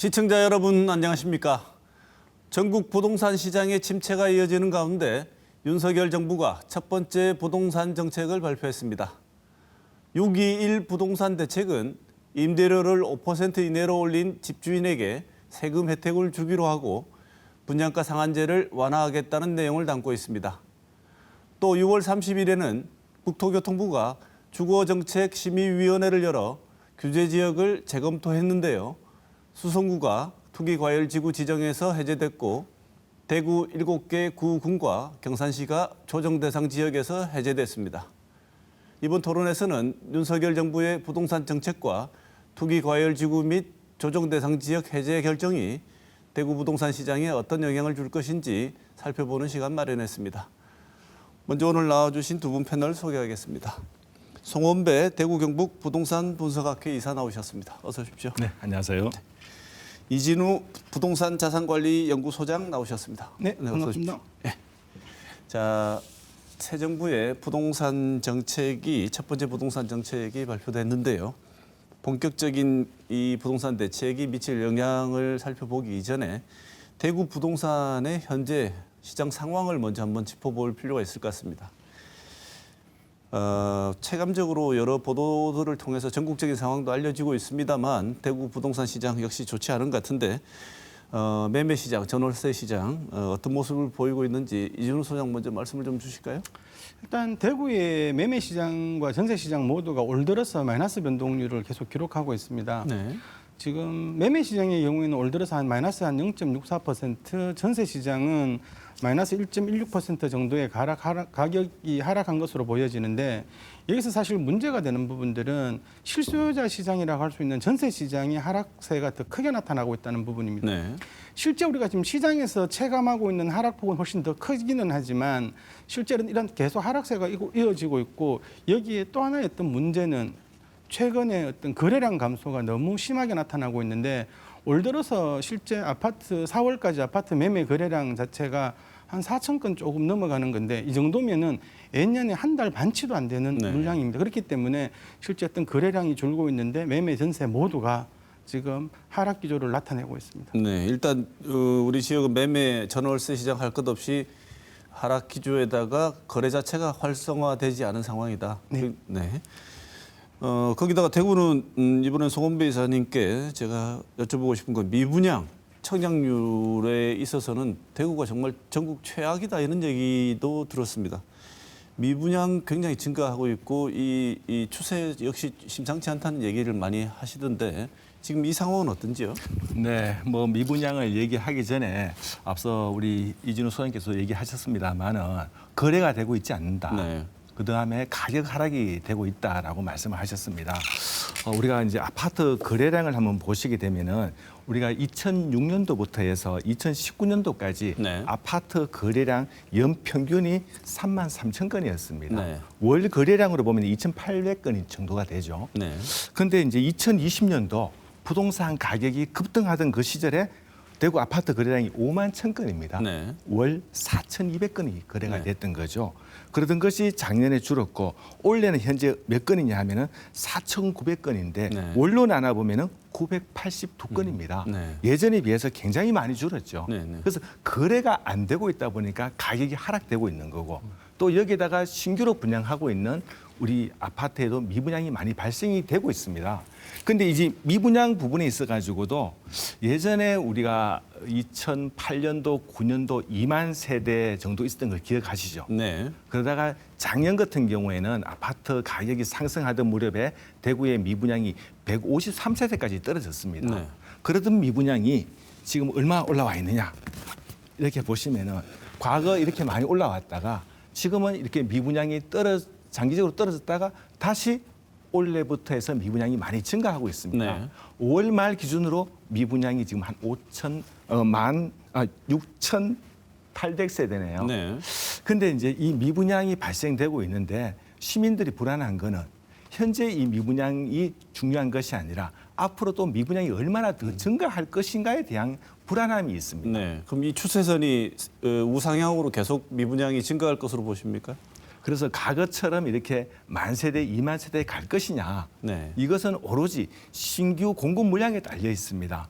시청자 여러분 안녕하십니까? 전국 부동산 시장의 침체가 이어지는 가운데 윤석열 정부가 첫 번째 부동산 정책을 발표했습니다. 621 부동산 대책은 임대료를 5% 이내로 올린 집주인에게 세금 혜택을 주기로 하고 분양가 상한제를 완화하겠다는 내용을 담고 있습니다. 또 6월 30일에는 국토교통부가 주거정책심의위원회를 열어 규제 지역을 재검토했는데요. 수성구가 투기과열지구 지정에서 해제됐고 대구 7개 구군과 경산시가 조정대상 지역에서 해제됐습니다. 이번 토론에서는 윤석열 정부의 부동산 정책과 투기과열지구 및 조정대상 지역 해제 결정이 대구 부동산 시장에 어떤 영향을 줄 것인지 살펴보는 시간 마련했습니다. 먼저 오늘 나와주신 두 분 패널 소개하겠습니다. 송원배 대구 경북 부동산 분석학회 이사 나오셨습니다. 어서 오십시오. 네, 안녕하세요. 이진우 부동산 자산관리 연구소장 나오셨습니다. 네, 반갑습니다. 네. 자, 새 정부의 부동산 정책이 첫 번째 부동산 정책이 발표됐는데요. 본격적인 이 부동산 대책이 미칠 영향을 살펴보기 이전에 대구 부동산의 현재 시장 상황을 먼저 한번 짚어볼 필요가 있을 것 같습니다. 체감적으로 여러 보도들을 통해서 전국적인 상황도 알려지고 있습니다만 대구 부동산 시장 역시 좋지 않은 것 같은데 매매 시장, 전월세 시장 어떤 모습을 보이고 있는지 이진우 소장 먼저 말씀을 좀 주실까요? 일단 대구의 매매 시장과 전세 시장 모두가 올 들어서 마이너스 변동률을 계속 기록하고 있습니다. 네. 지금 매매 시장의 경우에는 올 들어서 한 마이너스 한 0.64%, 전세 시장은 마이너스 1.16% 정도의 가격이 하락한 것으로 보여지는데 여기서 사실 문제가 되는 부분들은 실수요자 시장이라고 할 수 있는 전세 시장의 하락세가 더 크게 나타나고 있다는 부분입니다. 네. 실제 우리가 지금 시장에서 체감하고 있는 하락폭은 훨씬 더 크기는 하지만 실제로는 이런 계속 하락세가 이어지고 있고 여기에 또 하나의 어떤 문제는 최근에 어떤 거래량 감소가 너무 심하게 나타나고 있는데 올 들어서 실제 아파트 4월까지 아파트 매매 거래량 자체가 한 4천 건 조금 넘어가는 건데 이 정도면은 예년에 한 달 반치도 안 되는 네. 물량입니다. 그렇기 때문에 실제 어떤 거래량이 줄고 있는데 매매 전세 모두가 지금 하락 기조를 나타내고 있습니다. 네, 일단 우리 지역은 매매 전월세 시장 할 것 없이 하락 기조에다가 거래 자체가 활성화되지 않은 상황이다. 네. 네. 거기다가 대구는 이번에 송원배 이사님께 제가 여쭤보고 싶은 건 미분양 청약률에 있어서는 대구가 정말 전국 최악이다 이런 얘기도 들었습니다. 미분양 굉장히 증가하고 있고 이 추세 역시 심상치 않다는 얘기를 많이 하시던데 지금 이 상황은 어떤지요? 네, 뭐 미분양을 얘기하기 전에 앞서 우리 이진우 소장께서 얘기하셨습니다만은 거래가 되고 있지 않는다. 네. 그다음에 가격 하락이 되고 있다라고 말씀을 하셨습니다. 우리가 이제 아파트 거래량을 한번 보시게 되면은 우리가 2006년도부터 해서 2019년도까지 네. 아파트 거래량 연평균이 3만 3천 건이었습니다. 네. 월 거래량으로 보면 2,800건 정도가 되죠. 네. 그런데 이제 2020년도 부동산 가격이 급등하던 그 시절에 대구 아파트 거래량이 5만 1천 건입니다. 네. 월 4,200건이 거래가 네. 됐던 거죠. 그러던 것이 작년에 줄었고 올해는 현재 몇 건이냐 하면은 4,900건인데 네. 월로 나눠 보면은 982건입니다. 네. 예전에 비해서 굉장히 많이 줄었죠. 네, 네. 그래서 거래가 안 되고 있다 보니까 가격이 하락되고 있는 거고 또 여기에다가 신규로 분양하고 있는 우리 아파트에도 미분양이 많이 발생이 되고 있습니다. 근데 이제 미분양 부분에 있어가지고도 예전에 우리가 2008년도, 9년도 2만 세대 정도 있었던 걸 기억하시죠? 네. 그러다가 작년 같은 경우에는 아파트 가격이 상승하던 무렵에 대구의 미분양이 153세대까지 떨어졌습니다. 네. 그러던 미분양이 지금 얼마 올라와 있느냐? 이렇게 보시면은 과거 이렇게 많이 올라왔다가 지금은 이렇게 미분양이 장기적으로 떨어졌다가 다시 올해부터 해서 미분양이 많이 증가하고 있습니다. 네. 5월 말 기준으로 미분양이 지금 한 6,800세대네요. 네. 근데 이제 이 미분양이 발생되고 있는데 시민들이 불안한 거는 현재 이 미분양이 중요한 것이 아니라 앞으로 또 미분양이 얼마나 더 증가할 것인가에 대한 불안함이 있습니다. 네. 그럼 이 추세선이 우상향으로 계속 미분양이 증가할 것으로 보십니까? 그래서 과거처럼 이렇게 만 세대, 2만 세대에 갈 것이냐. 네. 이것은 오로지 신규 공급 물량에 달려 있습니다.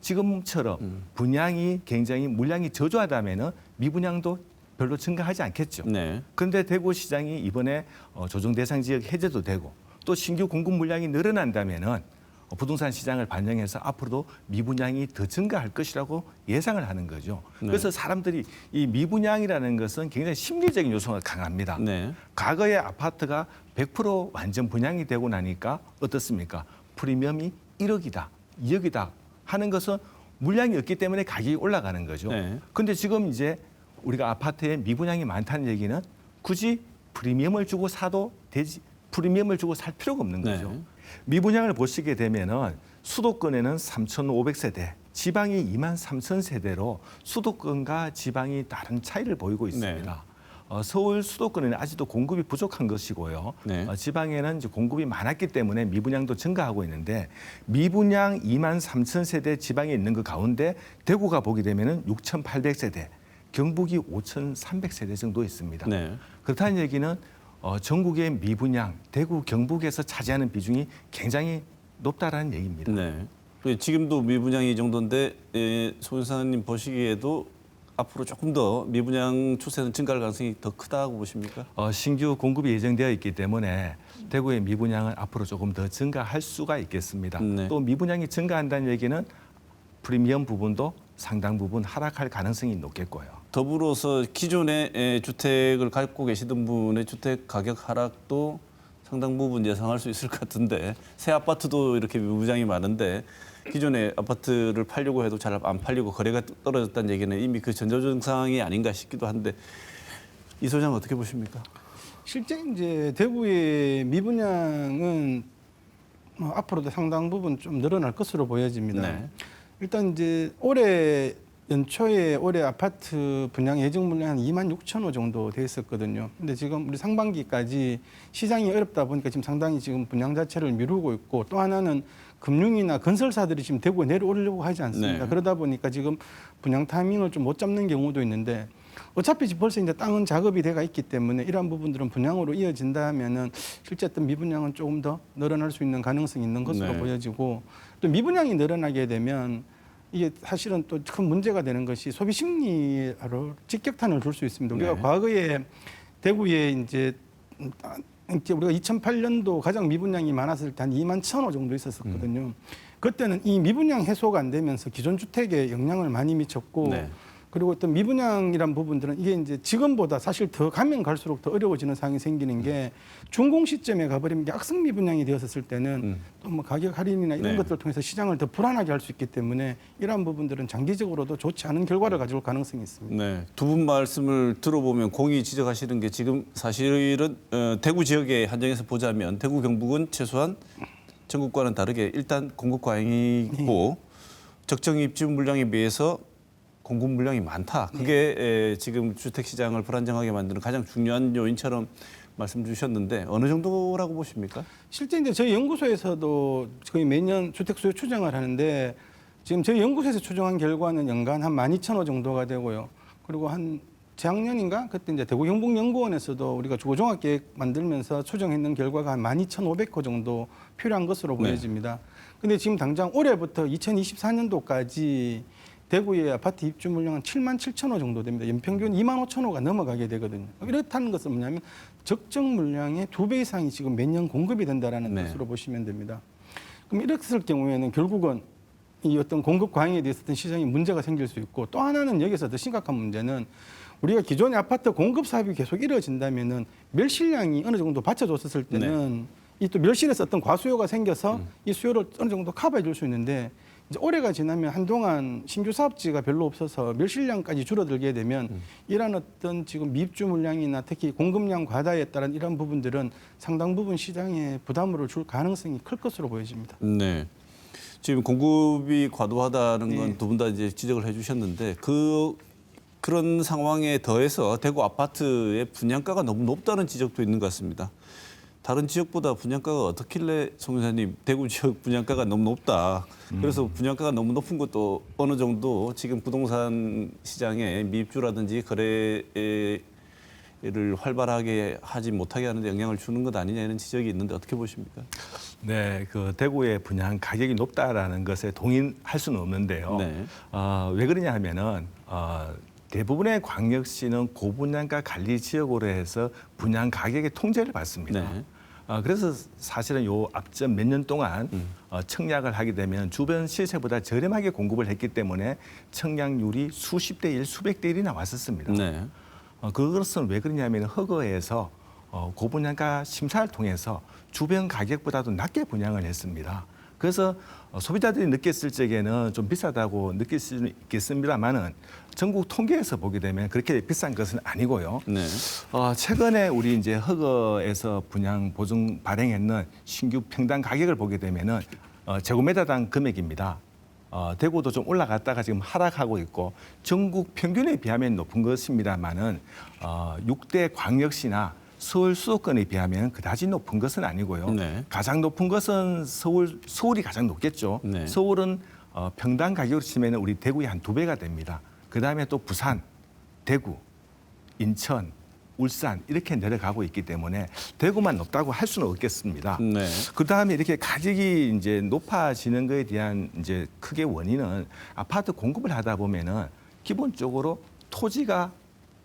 지금처럼 분양이 굉장히 물량이 저조하다면은 미분양도 별로 증가하지 않겠죠. 네. 그런데 대구 시장이 이번에 조정 대상 지역 해제도 되고 또 신규 공급 물량이 늘어난다면은 부동산 시장을 반영해서 앞으로도 미분양이 더 증가할 것이라고 예상을 하는 거죠. 네. 그래서 사람들이 이 미분양이라는 것은 굉장히 심리적인 요소가 강합니다. 네. 과거에 아파트가 100% 완전 분양이 되고 나니까 어떻습니까? 프리미엄이 1억이다, 2억이다 하는 것은 물량이 없기 때문에 가격이 올라가는 거죠. 네. 근데 지금 이제 우리가 아파트에 미분양이 많다는 얘기는 굳이 프리미엄을 주고 사도 되지, 프리미엄을 주고 살 필요가 없는 거죠. 네. 미분양을 보시게 되면은 수도권에는 3,500세대, 지방이 23,000세대로 수도권과 지방이 다른 차이를 보이고 있습니다. 서울 수도권에는 아직도 공급이 부족한 것이고요. 네. 지방에는 이제 공급이 많았기 때문에 미분양도 증가하고 있는데 미분양 23,000세대 지방에 있는 그 가운데 대구가 보게 되면은 6,800세대, 경북이 5,300세대 정도 있습니다. 네. 그렇다는 얘기는 전국의 미분양, 대구, 경북에서 차지하는 비중이 굉장히 높다라는 얘기입니다. 네. 지금도 미분양이 이 정도인데 송 여사님 보시기에도 앞으로 조금 더 미분양 추세는 증가할 가능성이 더 크다고 보십니까? 신규 공급이 예정되어 있기 때문에 대구의 미분양은 앞으로 조금 더 증가할 수가 있겠습니다. 네. 또 미분양이 증가한다는 얘기는 프리미엄 부분도 상당 부분 하락할 가능성이 높겠고요. 더불어서 기존에 주택을 갖고 계시던 분의 주택 가격 하락도 상당 부분 예상할 수 있을 것 같은데 새 아파트도 이렇게 미분양이 많은데 기존의 아파트를 팔려고 해도 잘 안 팔리고 거래가 떨어졌다는 얘기는 이미 그 전조증상이 아닌가 싶기도 한데 이 소장 어떻게 보십니까? 실제 이제 대구의 미분양은 앞으로도 상당 부분 좀 늘어날 것으로 보여집니다. 네. 일단 이제 올해 연초에 올해 아파트 분양 예정 물량 한 2만 6천 호 정도 돼 있었거든요. 근데 지금 우리 상반기까지 시장이 어렵다 보니까 지금 상당히 지금 분양 자체를 미루고 있고 또 하나는 금융이나 건설사들이 지금 대구에 내려오려고 하지 않습니다. 네. 그러다 보니까 지금 분양 타이밍을 좀 못 잡는 경우도 있는데 어차피 지금 벌써 이제 땅은 작업이 돼가 있기 때문에 이러한 부분들은 분양으로 이어진다면은 실제 어떤 미분양은 조금 더 늘어날 수 있는 가능성이 있는 것으로 네. 보여지고 또 미분양이 늘어나게 되면 이게 사실은 또 큰 문제가 되는 것이 소비 심리로 직격탄을 줄 수 있습니다. 우리가 네. 과거에 대구에 이제 우리가 2008년도 가장 미분양이 많았을 때 한 2만 1,000호 정도 있었거든요. 그때는 이 미분양 해소가 안 되면서 기존 주택에 영향을 많이 미쳤고 네. 그리고 어떤 미분양이란 부분들은 이게 이제 지금보다 사실 더 가면 갈수록 더 어려워지는 상황이 생기는 게 준공 시점에 가버리면 이게 악성 미분양이 되었을 때는 또 뭐 가격 할인이나 이런 네. 것들을 통해서 시장을 더 불안하게 할 수 있기 때문에 이러한 부분들은 장기적으로도 좋지 않은 결과를 가져올 가능성이 있습니다. 네, 두 분 말씀을 들어보면 공이 지적하시는 게 지금 사실은 대구 지역에 한정해서 보자면 대구 경북은 최소한 전국과는 다르게 일단 공급 과잉이 있고 적정 입주 물량에 비해서 공급 물량이 많다. 그게 지금 주택 시장을 불안정하게 만드는 가장 중요한 요인처럼 말씀 주셨는데 어느 정도라고 보십니까? 실제 이제 저희 연구소에서도 거의 매년 주택 수요 추정을 하는데 지금 저희 연구소에서 추정한 결과는 연간 한 12,000호 정도가 되고요. 그리고 한 재작년인가 그때 이제 대구 경북연구원에서도 우리가 주거종합계획 만들면서 추정했는 결과가 한 12,500호 정도 필요한 것으로 네. 보여집니다. 근데 지금 당장 올해부터 2024년도까지 대구의 아파트 입주 물량은 7만 7천 호 정도 됩니다. 연평균 2만 5천 호가 넘어가게 되거든요. 이렇다는 것은 뭐냐면 적정 물량의 2배 이상이 지금 매년 공급이 된다라는 네. 것으로 보시면 됩니다. 그럼 이랬을 경우에는 결국은 이 어떤 공급 과잉에 대해서 어떤 시장에 문제가 생길 수 있고 또 하나는 여기서 더 심각한 문제는 우리가 기존의 아파트 공급 사업이 계속 이루어진다면은 멸실량이 어느 정도 받쳐줬을 때는 이 또 멸실에서 어떤 과수요가 생겨서 이 수요를 어느 정도 커버해 줄 수 있는데 이제 올해가 지나면 한동안 신규 사업지가 별로 없어서 멸실량까지 줄어들게 되면 이러한 어떤 지금 미입주 물량이나 특히 공급량 과다에 따른 이런 부분들은 상당 부분 시장에 부담을 줄 가능성이 클 것으로 보여집니다. 네. 지금 공급이 과도하다는 건 네. 두 분 다 이제 지적을 해주셨는데 그런 상황에 더해서 대구 아파트의 분양가가 너무 높다는 지적도 있는 것 같습니다. 다른 지역보다 분양가가 어떻길래 송 여사님 대구 지역 분양가가 너무 높다. 그래서 분양가가 너무 높은 것도 어느 정도 지금 부동산 시장의 미입주라든지 거래에 이를 활발하게 하지 못하게 하는 데 영향을 주는 것 아니냐 이런 지적이 있는데 어떻게 보십니까? 네, 그 대구의 분양 가격이 높다라는 것에 동의할 수는 없는데요. 네. 왜 그러냐 하면은 대부분의 광역시는 고분양가 관리 지역으로 해서 분양 가격의 통제를 받습니다. 네. 그래서 사실은 요 앞전 몇 년 동안 청약을 하게 되면 주변 시세보다 저렴하게 공급을 했기 때문에 청약률이 수십 대 1, 수백 대 1이 나왔었습니다. 네. 그것은 왜 그러냐면 허거에서 고분양가 심사를 통해서 주변 가격보다도 낮게 분양을 했습니다. 그래서 소비자들이 느꼈을 적에는 좀 비싸다고 느낄 수는 있겠습니다만은 전국 통계에서 보게 되면 그렇게 비싼 것은 아니고요. 네. 최근에 우리 이제 허거에서 분양 보증 발행했는 신규 평당 가격을 보게 되면은 제곱미터당 금액입니다. 대구도 좀 올라갔다가 지금 하락하고 있고 전국 평균에 비하면 높은 것입니다만은 6대 광역시나 서울 수도권에 비하면 그다지 높은 것은 아니고요. 네. 가장 높은 것은 서울이 가장 높겠죠. 네. 서울은 평당 가격으로 치면 우리 대구의 한 2배가 됩니다. 그다음에 또 부산, 대구, 인천, 울산 이렇게 내려가고 있기 때문에 대구만 높다고 할 수는 없겠습니다. 네. 그다음에 이렇게 가격이 이제 높아지는 것에 대한 이제 크게 원인은 아파트 공급을 하다 보면은 기본적으로 토지가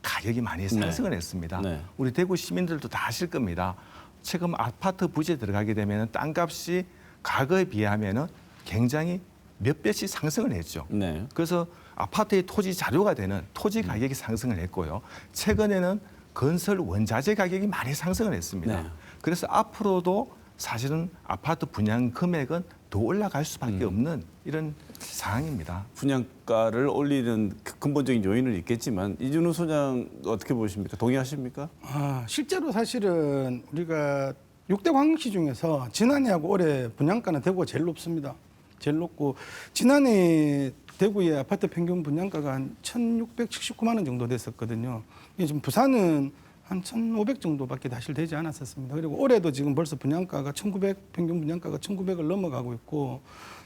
가격이 많이 상승을 했습니다. 네. 우리 대구 시민들도 다 아실 겁니다. 최근 아파트 부지에 들어가게 되면 땅값이 과거에 비하면은 굉장히 몇 배씩 상승을 했죠. 네. 그래서 아파트의 토지 자료가 되는 토지 가격이 상승을 했고요. 최근에는 건설 원자재 가격이 많이 상승을 했습니다. 네. 그래서 앞으로도 사실은 아파트 분양 금액은 더 올라갈 수밖에 없는 이런 상황입니다. 분양가를 올리는 근본적인 요인은 있겠지만 이준우 소장 어떻게 보십니까? 동의하십니까? 실제로 사실은 우리가 6대 광역시 중에서 지난해하고 올해 분양가는 대구가 제일 높습니다. 제일 높고 지난해 대구의 아파트 평균 분양가가 한 1,679만 원 정도 됐었거든요. 이게 지금 부산은 한 1,500 정도밖에 사실 되지 않았었습니다. 그리고 올해도 지금 벌써 분양가가 1,900 평균 분양가가 1,900을 넘어가고 있고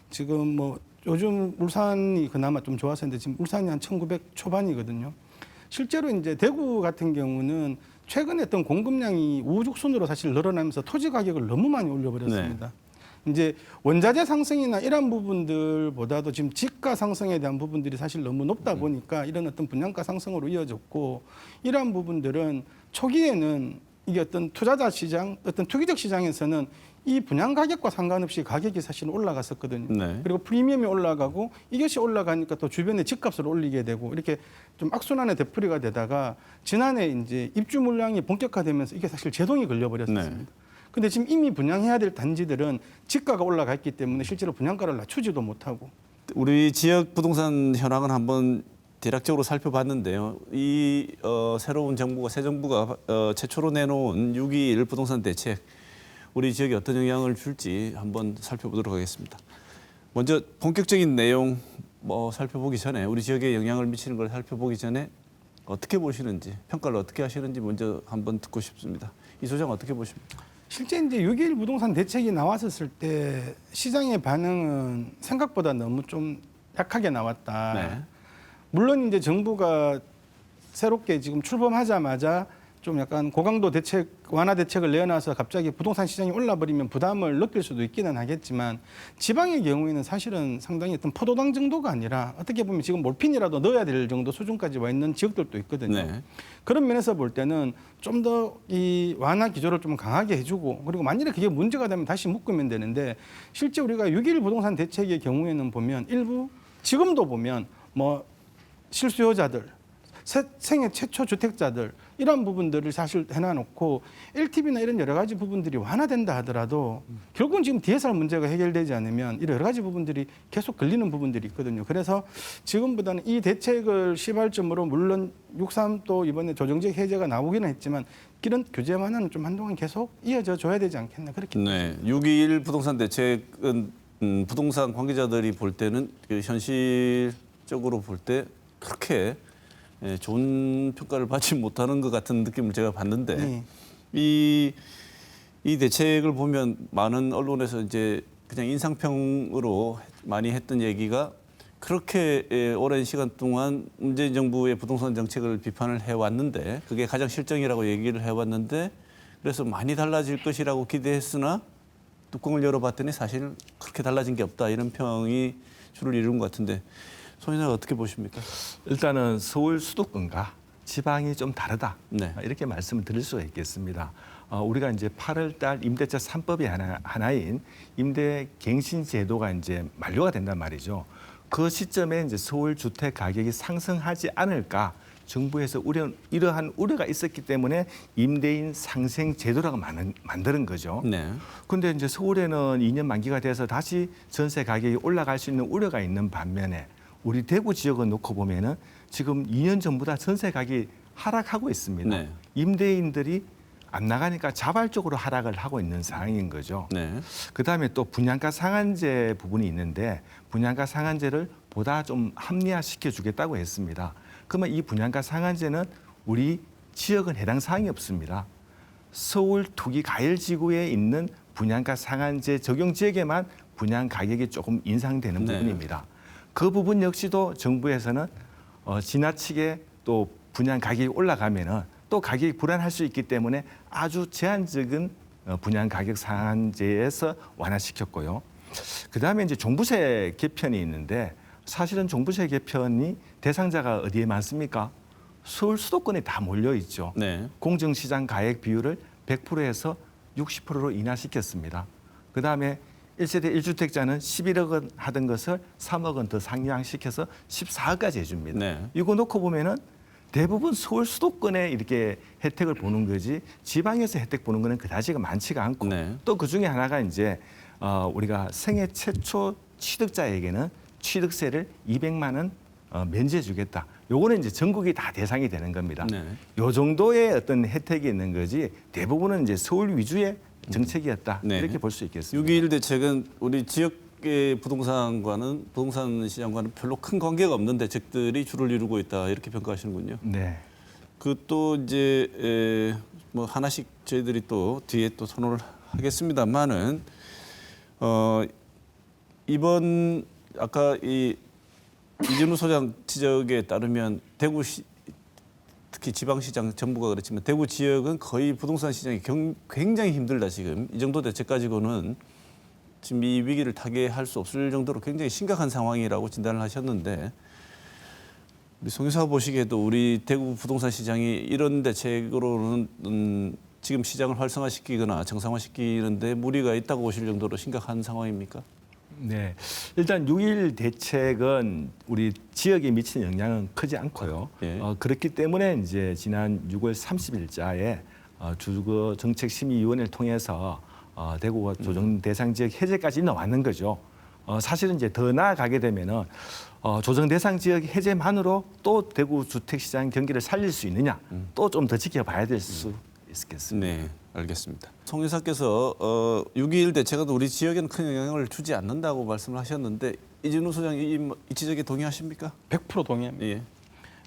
지금 뭐 요즘 울산이 그나마 좀 좋았었는데 지금 울산이 한 1,900 초반이거든요. 실제로 이제 대구 같은 경우는 최근에 어떤 공급량이 우후죽순으로 사실 늘어나면서 토지 가격을 너무 많이 올려버렸습니다. 이제 원자재 상승이나 이런 부분들보다도 지금 집가 상승에 대한 부분들이 사실 너무 높다 보니까 이런 어떤 분양가 상승으로 이어졌고 이러한 부분들은 초기에는 이게 어떤 투자자 시장, 어떤 투기적 시장에서는 이 분양 가격과 상관없이 가격이 사실 올라갔었거든요. 네. 그리고 프리미엄이 올라가고 이것이 올라가니까 또 주변에 집값을 올리게 되고 이렇게 좀 악순환의 되풀이가 되다가 지난해 이제 입주 물량이 본격화되면서 이게 사실 제동이 걸려버렸습니다. 네. 근데 지금 이미 분양해야 될 단지들은 지가가 올라갔기 때문에 실제로 분양가를 낮추지도 못하고. 우리 지역 부동산 현황은 한번 대략적으로 살펴봤는데요. 이 새로운 정부가 새 정부가 최초로 내놓은 6.21 부동산 대책 우리 지역에 어떤 영향을 줄지 한번 살펴보도록 하겠습니다. 먼저 본격적인 내용 살펴보기 전에 우리 지역에 영향을 미치는 걸 살펴보기 전에 어떻게 보시는지 평가를 어떻게 하시는지 먼저 한번 듣고 싶습니다. 이 소장 어떻게 보십니까? 실제 이제 6.21 부동산 대책이 나왔었을 때 시장의 반응은 생각보다 너무 좀 약하게 나왔다. 네. 물론 이제 정부가 새롭게 지금 출범하자마자 좀 약간 고강도 대책, 완화 대책을 내어놔서 갑자기 부동산 시장이 올라버리면 부담을 느낄 수도 있기는 하겠지만 지방의 경우에는 사실은 상당히 어떤 포도당 정도가 아니라 어떻게 보면 지금 몰핀이라도 넣어야 될 정도 수준까지 와 있는 지역들도 있거든요. 네. 그런 면에서 볼 때는 좀 더 이 완화 기조를 좀 강하게 해주고 그리고 만일에 그게 문제가 되면 다시 묶으면 되는데 실제 우리가 6.21 부동산 대책의 경우에는 보면 일부 지금도 보면 뭐 실수요자들, 생애 최초 주택자들 이런 부분들을 사실 해놔놓고 LTV나 이런 여러 가지 부분들이 완화된다 하더라도 결국은 지금 DSR 문제가 해결되지 않으면 이런 여러 가지 부분들이 계속 걸리는 부분들이 있거든요. 그래서 지금보다는 이 대책을 시발점으로 물론 6.3 또 이번에 조정적 해제가 나오기는 했지만 이런 규제 완화는 좀 한동안 계속 이어져 줘야 되지 않겠나 그렇게. 네. 6.21 부동산 대책은 부동산 관계자들이 볼 때는 그 현실적으로 볼 때 그렇게 좋은 평가를 받지 못하는 것 같은 느낌을 제가 받는데 네. 이 대책을 보면 많은 언론에서 이제 그냥 인상평으로 많이 했던 얘기가 그렇게 오랜 시간 동안 문재인 정부의 부동산 정책을 비판을 해왔는데 그게 가장 실정이라고 얘기를 해왔는데 그래서 많이 달라질 것이라고 기대했으나 뚜껑을 열어봤더니 사실 그렇게 달라진 게 없다 이런 평이 주를 이룬 것 같은데 송 이사가 어떻게 보십니까? 일단은 서울 수도권과 지방이 좀 다르다. 네. 이렇게 말씀을 드릴 수가 있겠습니다. 우리가 이제 8월 달 임대차 3법이 하나인 임대갱신 제도가 이제 만료가 된단 말이죠. 그 시점에 이제 서울 주택 가격이 상승하지 않을까 정부에서 이러한 우려가 있었기 때문에 임대인 상생 제도라고 만드는 거죠. 네. 근데 이제 서울에는 2년 만기가 돼서 다시 전세 가격이 올라갈 수 있는 우려가 있는 반면에 우리 대구 지역을 놓고 보면은 지금 2년 전보다 전세 가격이 하락하고 있습니다. 네. 임대인들이 안 나가니까 자발적으로 하락을 하고 있는 상황인 거죠. 네. 그다음에 또 분양가 상한제 부분이 있는데 분양가 상한제를 보다 좀 합리화시켜 주겠다고 했습니다. 그러면 이 분양가 상한제는 우리 지역은 해당 사항이 없습니다. 서울 투기 가열지구에 있는 분양가 상한제 적용 지역에만 분양 가격이 조금 인상되는 네. 부분입니다. 그 부분 역시도 정부에서는 지나치게 또 분양 가격이 올라가면은 또 가격이 불안할 수 있기 때문에 아주 제한적인 분양 가격 상한제에서 완화시켰고요. 그다음에 이제 종부세 개편이 있는데 사실은 종부세 개편이 대상자가 어디에 많습니까? 서울 수도권에 다 몰려 있죠. 네. 공정시장 가액 비율을 100%에서 60%로 인하시켰습니다. 그다음에 1세대 1주택자는 11억 원 하던 것을 3억 원 더 상향시켜서 14억까지 해줍니다. 네. 이거 놓고 보면은 대부분 서울 수도권에 이렇게 혜택을 보는 거지 지방에서 혜택 보는 거는 그다지가 많지가 않고 네. 또 그 중에 하나가 이제 우리가 생애 최초 취득자에게는 취득세를 200만 원 면제해 주겠다. 요거는 이제 전국이 다 대상이 되는 겁니다. 네. 요 정도의 어떤 혜택이 있는 거지 대부분은 이제 서울 위주의 정책이었다. 네. 이렇게 볼 수 있겠습니다. 6.21 대책은 우리 지역의 부동산 시장과는 별로 큰 관계가 없는 대책들이 주를 이루고 있다 이렇게 평가하시는군요. 네. 그 또 이제 뭐 하나씩 저희들이 또 뒤에 또 선호를 하겠습니다만은 이번 아까 이진우 소장 지적에 따르면 대구시 특히 지방시장 전부가 그렇지만 대구 지역은 거의 부동산 시장이 굉장히 힘들다 지금 이 정도 대책 가지고는 지금 이 위기를 타개할 수 없을 정도로 굉장히 심각한 상황이라고 진단을 하셨는데 우리 송 이사가 보시기에도 우리 대구 부동산 시장이 이런 대책으로는 지금 시장을 활성화시키거나 정상화시키는데 무리가 있다고 보실 정도로 심각한 상황입니까? 네. 일단 6.1 대책은 우리 지역에 미치는 영향은 크지 않고요. 예. 그렇기 때문에 이제 지난 6월 30일자에 주거 정책 심의위원회를 통해서 대구가 조정 대상 지역 해제까지 나왔는 거죠. 사실은 이제 더 나아가게 되면은 조정 대상 지역 해제만으로 또 대구 주택 시장 경기를 살릴 수 있느냐, 또 좀 더 지켜봐야 될 수 있겠습니다. 네, 알겠습니다. 송 이사께서 6.21 대책은 우리 지역에는 큰 영향을 주지 않는다고 말씀을 하셨는데 이진우 소장이 이 지적에 동의하십니까? 100% 동의합니다. 예.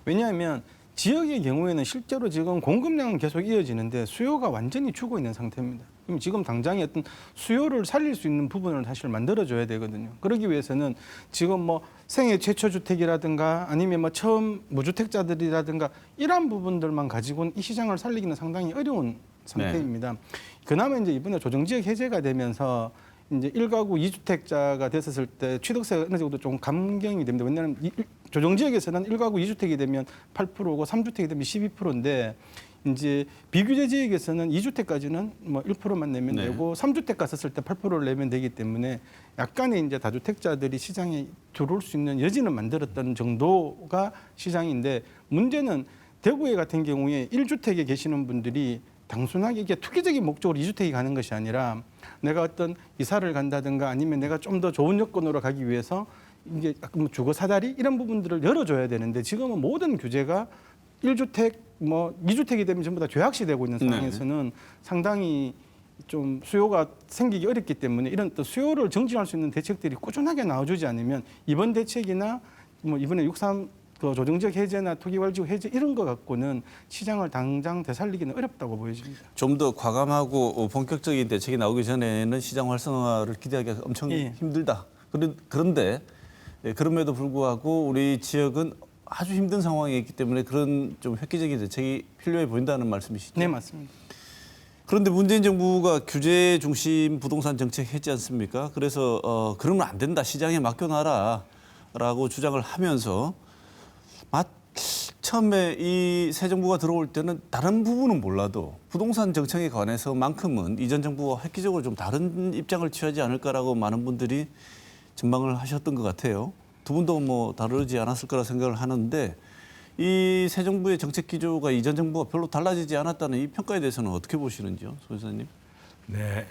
왜냐하면 지역의 경우에는 실제로 지금 공급량은 계속 이어지는데 수요가 완전히 죽어 있는 상태입니다. 그럼 지금 당장에 어떤 수요를 살릴 수 있는 부분을 사실 만들어줘야 되거든요. 그러기 위해서는 지금 뭐 생애 최초 주택이라든가 아니면 뭐 처음 무주택자들이라든가 이러한 부분들만 가지고는 이 시장을 살리기는 상당히 어려운 상태입니다. 그나마 이제 이번에 조정지역 해제가 되면서 이제 1가구 2주택자가 됐었을 때 취득세가 어느 정도 좀 감경이 됩니다. 왜냐하면 조정지역에서는 1가구 2주택이 되면 8%고 3주택이 되면 12%인데 이제 비규제 지역에서는 2주택까지는 뭐 1%만 내면 네. 되고 3주택 갔었을 때 8%를 내면 되기 때문에 약간의 이제 다주택자들이 시장에 들어올 수 있는 여지는 만들었던 정도가 시장인데 문제는 대구에 같은 경우에 1주택에 계시는 분들이 단순하게 이게 투기적인 목적으로 2주택이 가는 것이 아니라 내가 어떤 이사를 간다든가 아니면 내가 좀 더 좋은 여건으로 가기 위해서 이게 뭐 주거 사다리 이런 부분들을 열어줘야 되는데 지금은 모든 규제가 1주택 뭐 2주택이 되면 전부 다 죄악시되고 있는 상황에서는 상당히 좀 수요가 생기기 어렵기 때문에 이런 또 수요를 정진할 수 있는 대책들이 꾸준하게 나와주지 않으면 이번 대책이나 뭐 이번에 6.3 그 조정지역 해제나 투기활지구 해제 이런 거 갖고는 시장을 당장 되살리기는 어렵다고 보여집니다. 좀 더 과감하고 본격적인 대책이 나오기 전에는 시장 활성화를 기대하기가 엄청 예. 힘들다. 그런데 예, 그럼에도 불구하고 우리 지역은 아주 힘든 상황에 있기 때문에 그런 좀 획기적인 대책이 필요해 보인다는 말씀이시죠? 네, 맞습니다. 그런데 문재인 정부가 규제 중심 부동산 정책 했지 않습니까? 그래서 그러면 안 된다. 시장에 맡겨놔라라고 주장을 하면서 처음에 이 새 정부가 들어올 때는 다른 부분은 몰라도 부동산 정책에 관해서만큼은 이전 정부와 획기적으로 좀 다른 입장을 취하지 않을까라고 많은 분들이 전망을 하셨던 것 같아요. 두 분도 뭐 다르지 않았을 거라 생각을 하는데 이 새 정부의 정책 기조가 이전 정부가 별로 달라지지 않았다는 이 평가에 대해서는 어떻게 보시는지요, 소 교수님? 네,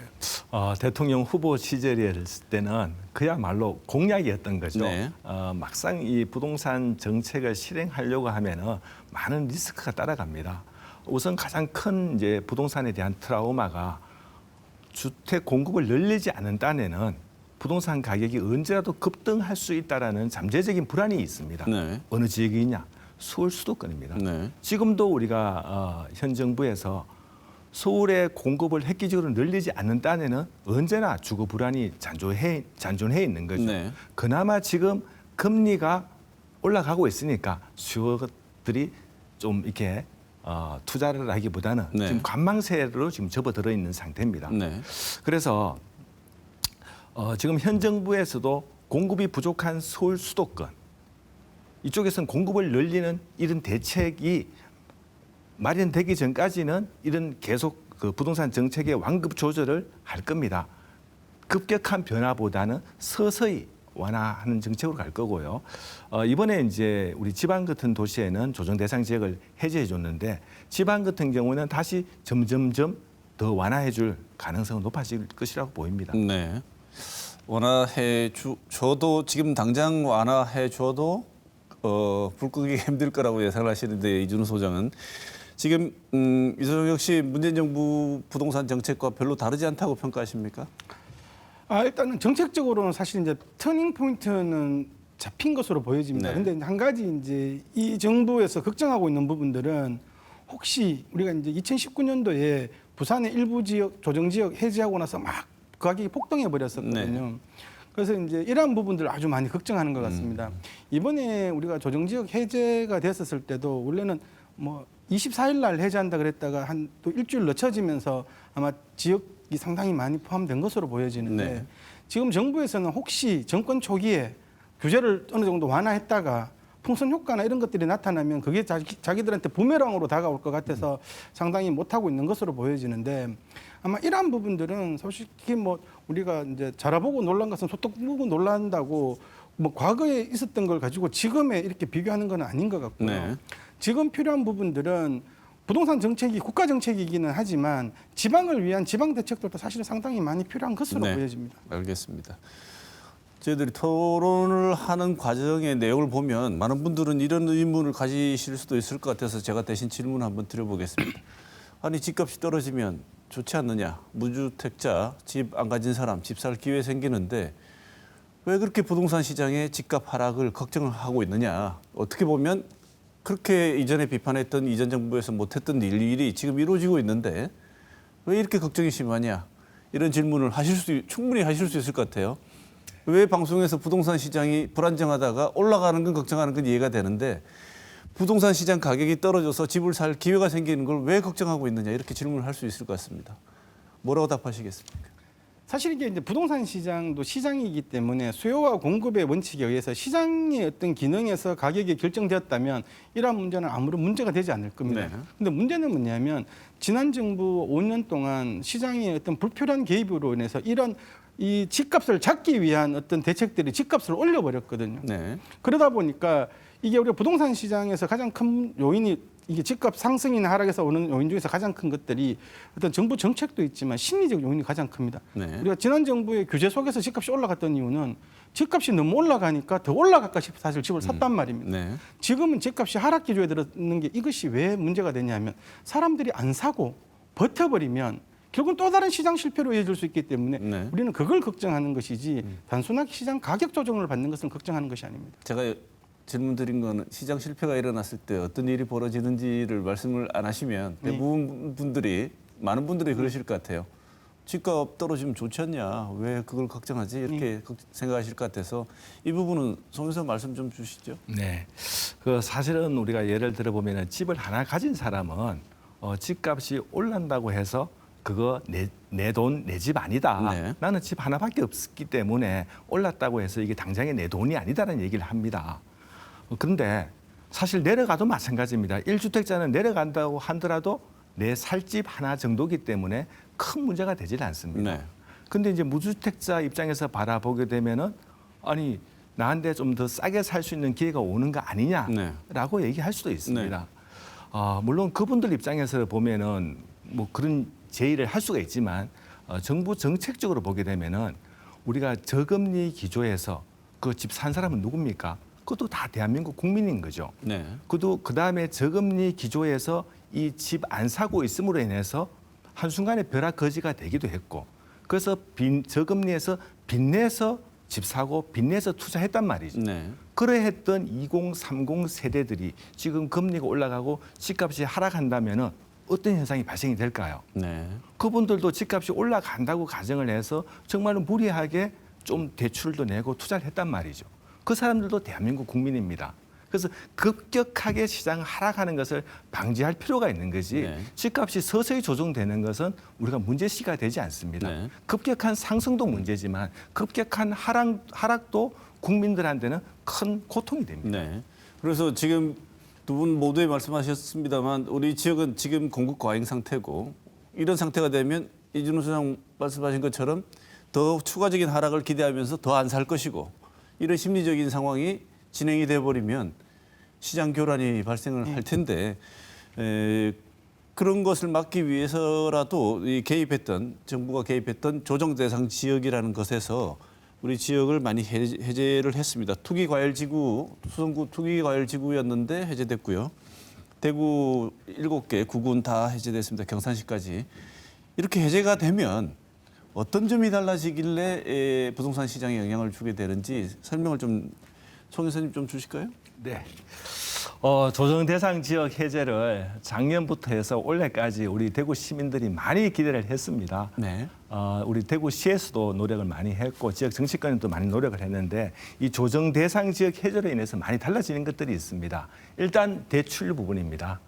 대통령 후보 시절이었을 때는 그야말로 공약이었던 거죠. 네. 막상 이 부동산 정책을 실행하려고 하면은 많은 리스크가 따라갑니다. 우선 가장 큰 이제 부동산에 대한 트라우마가 주택 공급을 늘리지 않는 딴에는 부동산 가격이 언제라도 급등할 수 있다라는 잠재적인 불안이 있습니다. 네. 어느 지역이냐? 서울 수도권입니다. 네. 지금도 우리가 현 정부에서 서울의 공급을 획기적으로 늘리지 않는 딴에는 언제나 주거 불안이 잔존해 있는 거죠. 네. 그나마 지금 금리가 올라가고 있으니까 수요들이 좀 이렇게 투자를 하기보다는 네. 지금 관망세로 지금 접어들어 있는 상태입니다. 네. 그래서 지금 현 정부에서도 공급이 부족한 서울 수도권 이쪽에서는 공급을 늘리는 이런 대책이 마련되기 전까지는 이런 계속 그 부동산 정책의 완급 조절을 할 겁니다. 급격한 변화보다는 서서히 완화하는 정책으로 갈 거고요. 이번에 이제 우리 지방 같은 도시에는 조정 대상 지역을 해제해 줬는데 지방 같은 경우는 다시 점점점 더 완화해 줄 가능성은 높아질 것이라고 보입니다. 네. 완화해 줘도 지금 당장 완화해 줘도 불 끄기 힘들 거라고 예상을 하시는데 이준우 소장은 지금 이 소장 역시 문재인 정부 부동산 정책과 별로 다르지 않다고 평가하십니까? 일단은 정책적으로는 사실 이제 터닝 포인트는 잡힌 것으로 보여집니다. 네. 근데 한 가지 이제 이 정부에서 걱정하고 있는 부분들은 혹시 우리가 이제 2019년도에 부산의 일부 지역 조정 지역 해제하고 나서 막 가격이 폭등해 버렸었거든요. 네. 그래서 이제 이러한 부분들을 아주 많이 걱정하는 것 같습니다. 이번에 우리가 조정 지역 해제가 됐었을 때도 원래는 뭐 24일 날 해제한다 그랬다가 한 또 일주일 늦춰지면서 아마 지역이 상당히 많이 포함된 것으로 보여지는데 네. 지금 정부에서는 혹시 정권 초기에 규제를 어느 정도 완화했다가 풍선 효과나 이런 것들이 나타나면 그게 자기들한테 부메랑으로 다가올 것 같아서 상당히 못하고 있는 것으로 보여지는데 아마 이러한 부분들은 솔직히 뭐 우리가 이제 자라보고 놀란 것은 소떡 보고 놀란다고 뭐 과거에 있었던 걸 가지고 지금에 이렇게 비교하는 건 아닌 것 같고요. 네. 지금 필요한 부분들은 부동산 정책이 국가 정책이기는 하지만 지방을 위한 지방 대책들도 사실은 상당히 많이 필요한 것으로 네. 보여집니다. 알겠습니다. 저희들이 토론을 하는 과정의 내용을 보면 많은 분들은 이런 의문을 가지실 수도 있을 것 같아서 제가 대신 질문을 한번 드려보겠습니다. 아니 집값이 떨어지면 좋지 않느냐. 무주택자, 집 안 가진 사람, 집 살 기회 생기는데 왜 그렇게 부동산 시장의 집값 하락을 걱정을 하고 있느냐. 어떻게 보면 그렇게 이전에 비판했던 이전 정부에서 못했던 일이 지금 이루어지고 있는데 왜 이렇게 걱정이 심하냐. 이런 질문을 충분히 하실 수 있을 것 같아요. 왜 방송에서 부동산 시장이 불안정하다가 올라가는 건 걱정하는 건 이해가 되는데 부동산 시장 가격이 떨어져서 집을 살 기회가 생기는 걸 왜 걱정하고 있느냐 이렇게 질문을 할 수 있을 것 같습니다. 뭐라고 답하시겠습니까? 사실 이게 이제 부동산 시장도 시장이기 때문에 수요와 공급의 원칙에 의해서 시장의 어떤 기능에서 가격이 결정되었다면 이러한 문제는 아무런 문제가 되지 않을 겁니다. 네. 근데 문제는 뭐냐면 지난 정부 5년 동안 시장의 어떤 불필요한 개입으로 인해서 이런 이 집값을 잡기 위한 어떤 대책들이 집값을 올려버렸거든요. 네. 그러다 보니까 이게 우리가 부동산 시장에서 가장 큰 요인이 이게 집값 상승이나 하락에서 오는 요인 중에서 가장 큰 것들이 어떤 정부 정책도 있지만 심리적 요인이 가장 큽니다. 네. 우리가 지난 정부의 규제 속에서 집값이 올라갔던 이유는 집값이 너무 올라가니까 더 올라갈까 싶어 사실 집을 샀단 말입니다. 네. 지금은 집값이 하락 기조에 들었는 게 이것이 왜 문제가 되냐면 사람들이 안 사고 버텨버리면 결국은 또 다른 시장 실패로 이어질 수 있기 때문에 네. 우리는 그걸 걱정하는 것이지 단순하게 시장 가격 조정을 받는 것은 걱정하는 것이 아닙니다. 제가 질문 드린 거는 시장 실패가 일어났을 때 어떤 일이 벌어지는지를 말씀을 안 하시면 대부분 분들이 많은 분들이 그러실 것 같아요. 집값 떨어지면 좋지 않냐? 왜 그걸 걱정하지? 이렇게 생각하실 것 같아서 이 부분은 송 의사 말씀 좀 주시죠. 네. 그 사실은 우리가 예를 들어 보면은 집을 하나 가진 사람은 집값이 올란다고 해서 그거 내 돈 내 집 아니다. 네. 나는 집 하나밖에 없기 때문에 올랐다고 해서 이게 당장에 내 돈이 아니다라는 얘기를 합니다. 그런데 사실 내려가도 마찬가지입니다. 1주택자는 내려간다고 하더라도 내 살 집 하나 정도기 때문에 큰 문제가 되질 않습니다. 네. 근데 이제 무주택자 입장에서 바라보게 되면은 아니 나한테 좀 더 싸게 살 수 있는 기회가 오는 거 아니냐라고 얘기할 수도 있습니다. 물론 그분들 입장에서 보면은 뭐 그런 제의를 할 수가 있지만 정부 정책적으로 보게 되면은 우리가 저금리 기조에서 그 집 산 사람은 누굽니까? 그것도 다 대한민국 국민인 거죠. 네. 그 다음에 저금리 기조에서 이 집 안 사고 있음으로 인해서 한순간에 벼락거지가 되기도 했고 그래서 저금리에서 빚내서 집 사고 빚내서 투자했단 말이죠. 네. 그러했던 2030 세대들이 지금 금리가 올라가고 집값이 하락한다면 어떤 현상이 발생이 될까요? 네. 그분들도 집값이 올라간다고 가정을 해서 정말로 무리하게 좀 대출도 내고 투자를 했단 말이죠. 그 사람들도 대한민국 국민입니다. 그래서 급격하게 시장 하락하는 것을 방지할 필요가 있는 거지 네. 집값이 서서히 조정되는 것은 우리가 문제시가 되지 않습니다. 네. 급격한 상승도 문제지만 급격한 하락도 국민들한테는 큰 고통이 됩니다. 네. 그래서 지금 두 분 모두에 말씀하셨습니다만 우리 지역은 지금 공급 과잉 상태고 이런 상태가 되면 이준호 소장 말씀하신 것처럼 더 추가적인 하락을 기대하면서 더 안 살 것이고 이런 심리적인 상황이 진행이 돼 버리면 시장 교란이 발생을 할 텐데 그런 것을 막기 위해서라도 이 정부가 개입했던 조정 대상 지역이라는 것에서 우리 지역을 많이 해제를 했습니다. 투기과열지구, 수성구 투기과열지구였는데 해제됐고요. 대구 7개, 9군 다 해제됐습니다. 경산시까지. 이렇게 해제가 되면 어떤 점이 달라지길래 부동산 시장에 영향을 주게 되는지 설명을 좀 송 교수님 좀 주실까요? 네. 조정 대상 지역 해제를 작년부터 해서 올해까지 우리 대구 시민들이 많이 기대를 했습니다. 네. 우리 대구시에서도 노력을 많이 했고 지역 정치권도 많이 노력을 했는데 이 조정 대상 지역 해제로 인해서 많이 달라지는 것들이 있습니다. 일단 대출 부분입니다.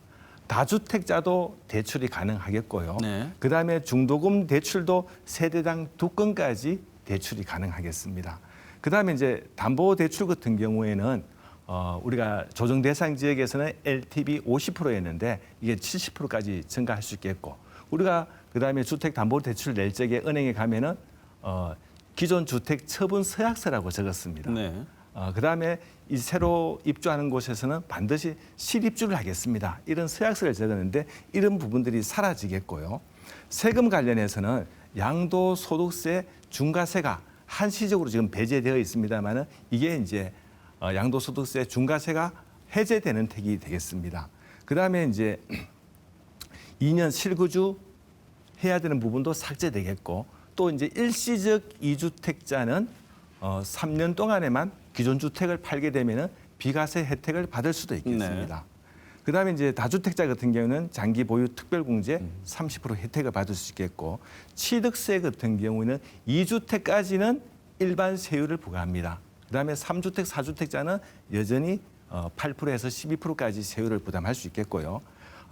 다주택자도 대출이 가능하겠고요. 네. 그다음에 중도금 대출도 세대당 2건까지 대출이 가능하겠습니다. 그다음에 이제 담보 대출 같은 경우에는 우리가 조정 대상 지역에서는 LTV 50%였는데 이게 70%까지 증가할 수 있겠고 우리가 그다음에 주택 담보 대출 낼 적에 은행에 가면은 기존 주택 처분 서약서라고 적었습니다. 네. 그다음에 이 새로 입주하는 곳에서는 반드시 실입주를 하겠습니다. 이런 서약서를 적었는데 이런 부분들이 사라지겠고요. 세금 관련해서는 양도소득세 중과세가 한시적으로 지금 배제되어 있습니다만은 이게 이제 양도소득세 중과세가 해제되는 택이 되겠습니다. 그다음에 이제 2년 실거주 해야 되는 부분도 삭제되겠고 또 이제 일시적 이주택자는 3년 동안에만 기존 주택을 팔게 되면은 비과세 혜택을 받을 수도 있겠습니다. 네. 그다음에 이제 다주택자 같은 경우는 장기 보유 특별공제 30% 혜택을 받을 수 있겠고 취득세 같은 경우는 2주택까지는 일반 세율을 부과합니다. 그다음에 3주택, 4주택자는 여전히 8%에서 12%까지 세율을 부담할 수 있겠고요.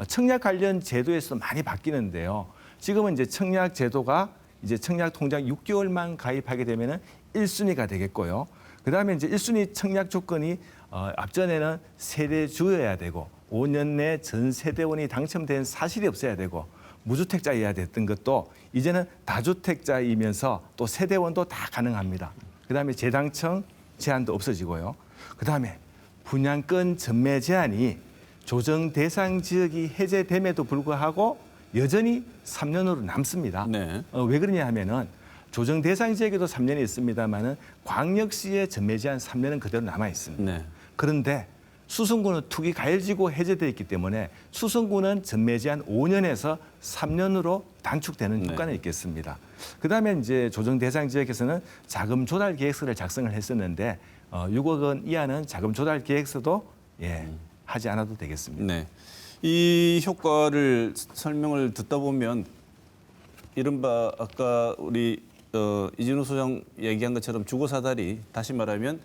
청약 관련 제도에서도 많이 바뀌는데요. 지금은 이제 청약 제도가 이제 청약 통장 6개월만 가입하게 되면은 1순위가 되겠고요. 그다음에 이제 1순위 청약 조건이 앞전에는 세대주여야 되고 5년 내 전 세대원이 당첨된 사실이 없어야 되고 무주택자여야 됐던 것도 이제는 다주택자이면서 또 세대원도 다 가능합니다. 그다음에 재당첨 제한도 없어지고요. 그다음에 분양권 전매 제한이 조정 대상 지역이 해제됨에도 불구하고 여전히 3년으로 남습니다. 네. 왜 그러냐 하면은 조정 대상 지역에도 3년이 있습니다만은 광역시의 전매 제한 3년은 그대로 남아 있습니다. 네. 그런데 수성구는 투기 가열지구 해제되어 있기 때문에 수성구는 전매 제한 5년에서 3년으로 단축되는 효과는 있겠습니다. 그다음에 이제 조정 대상 지역에서는 자금 조달 계획서를 작성을 했었는데 6억 원 이하는 자금 조달 계획서도 하지 않아도 되겠습니다. 네. 이 효과를 설명을 듣다 보면 이른바 아까 우리 이진우 소장 얘기한 것처럼 주거사다리, 다시 말하면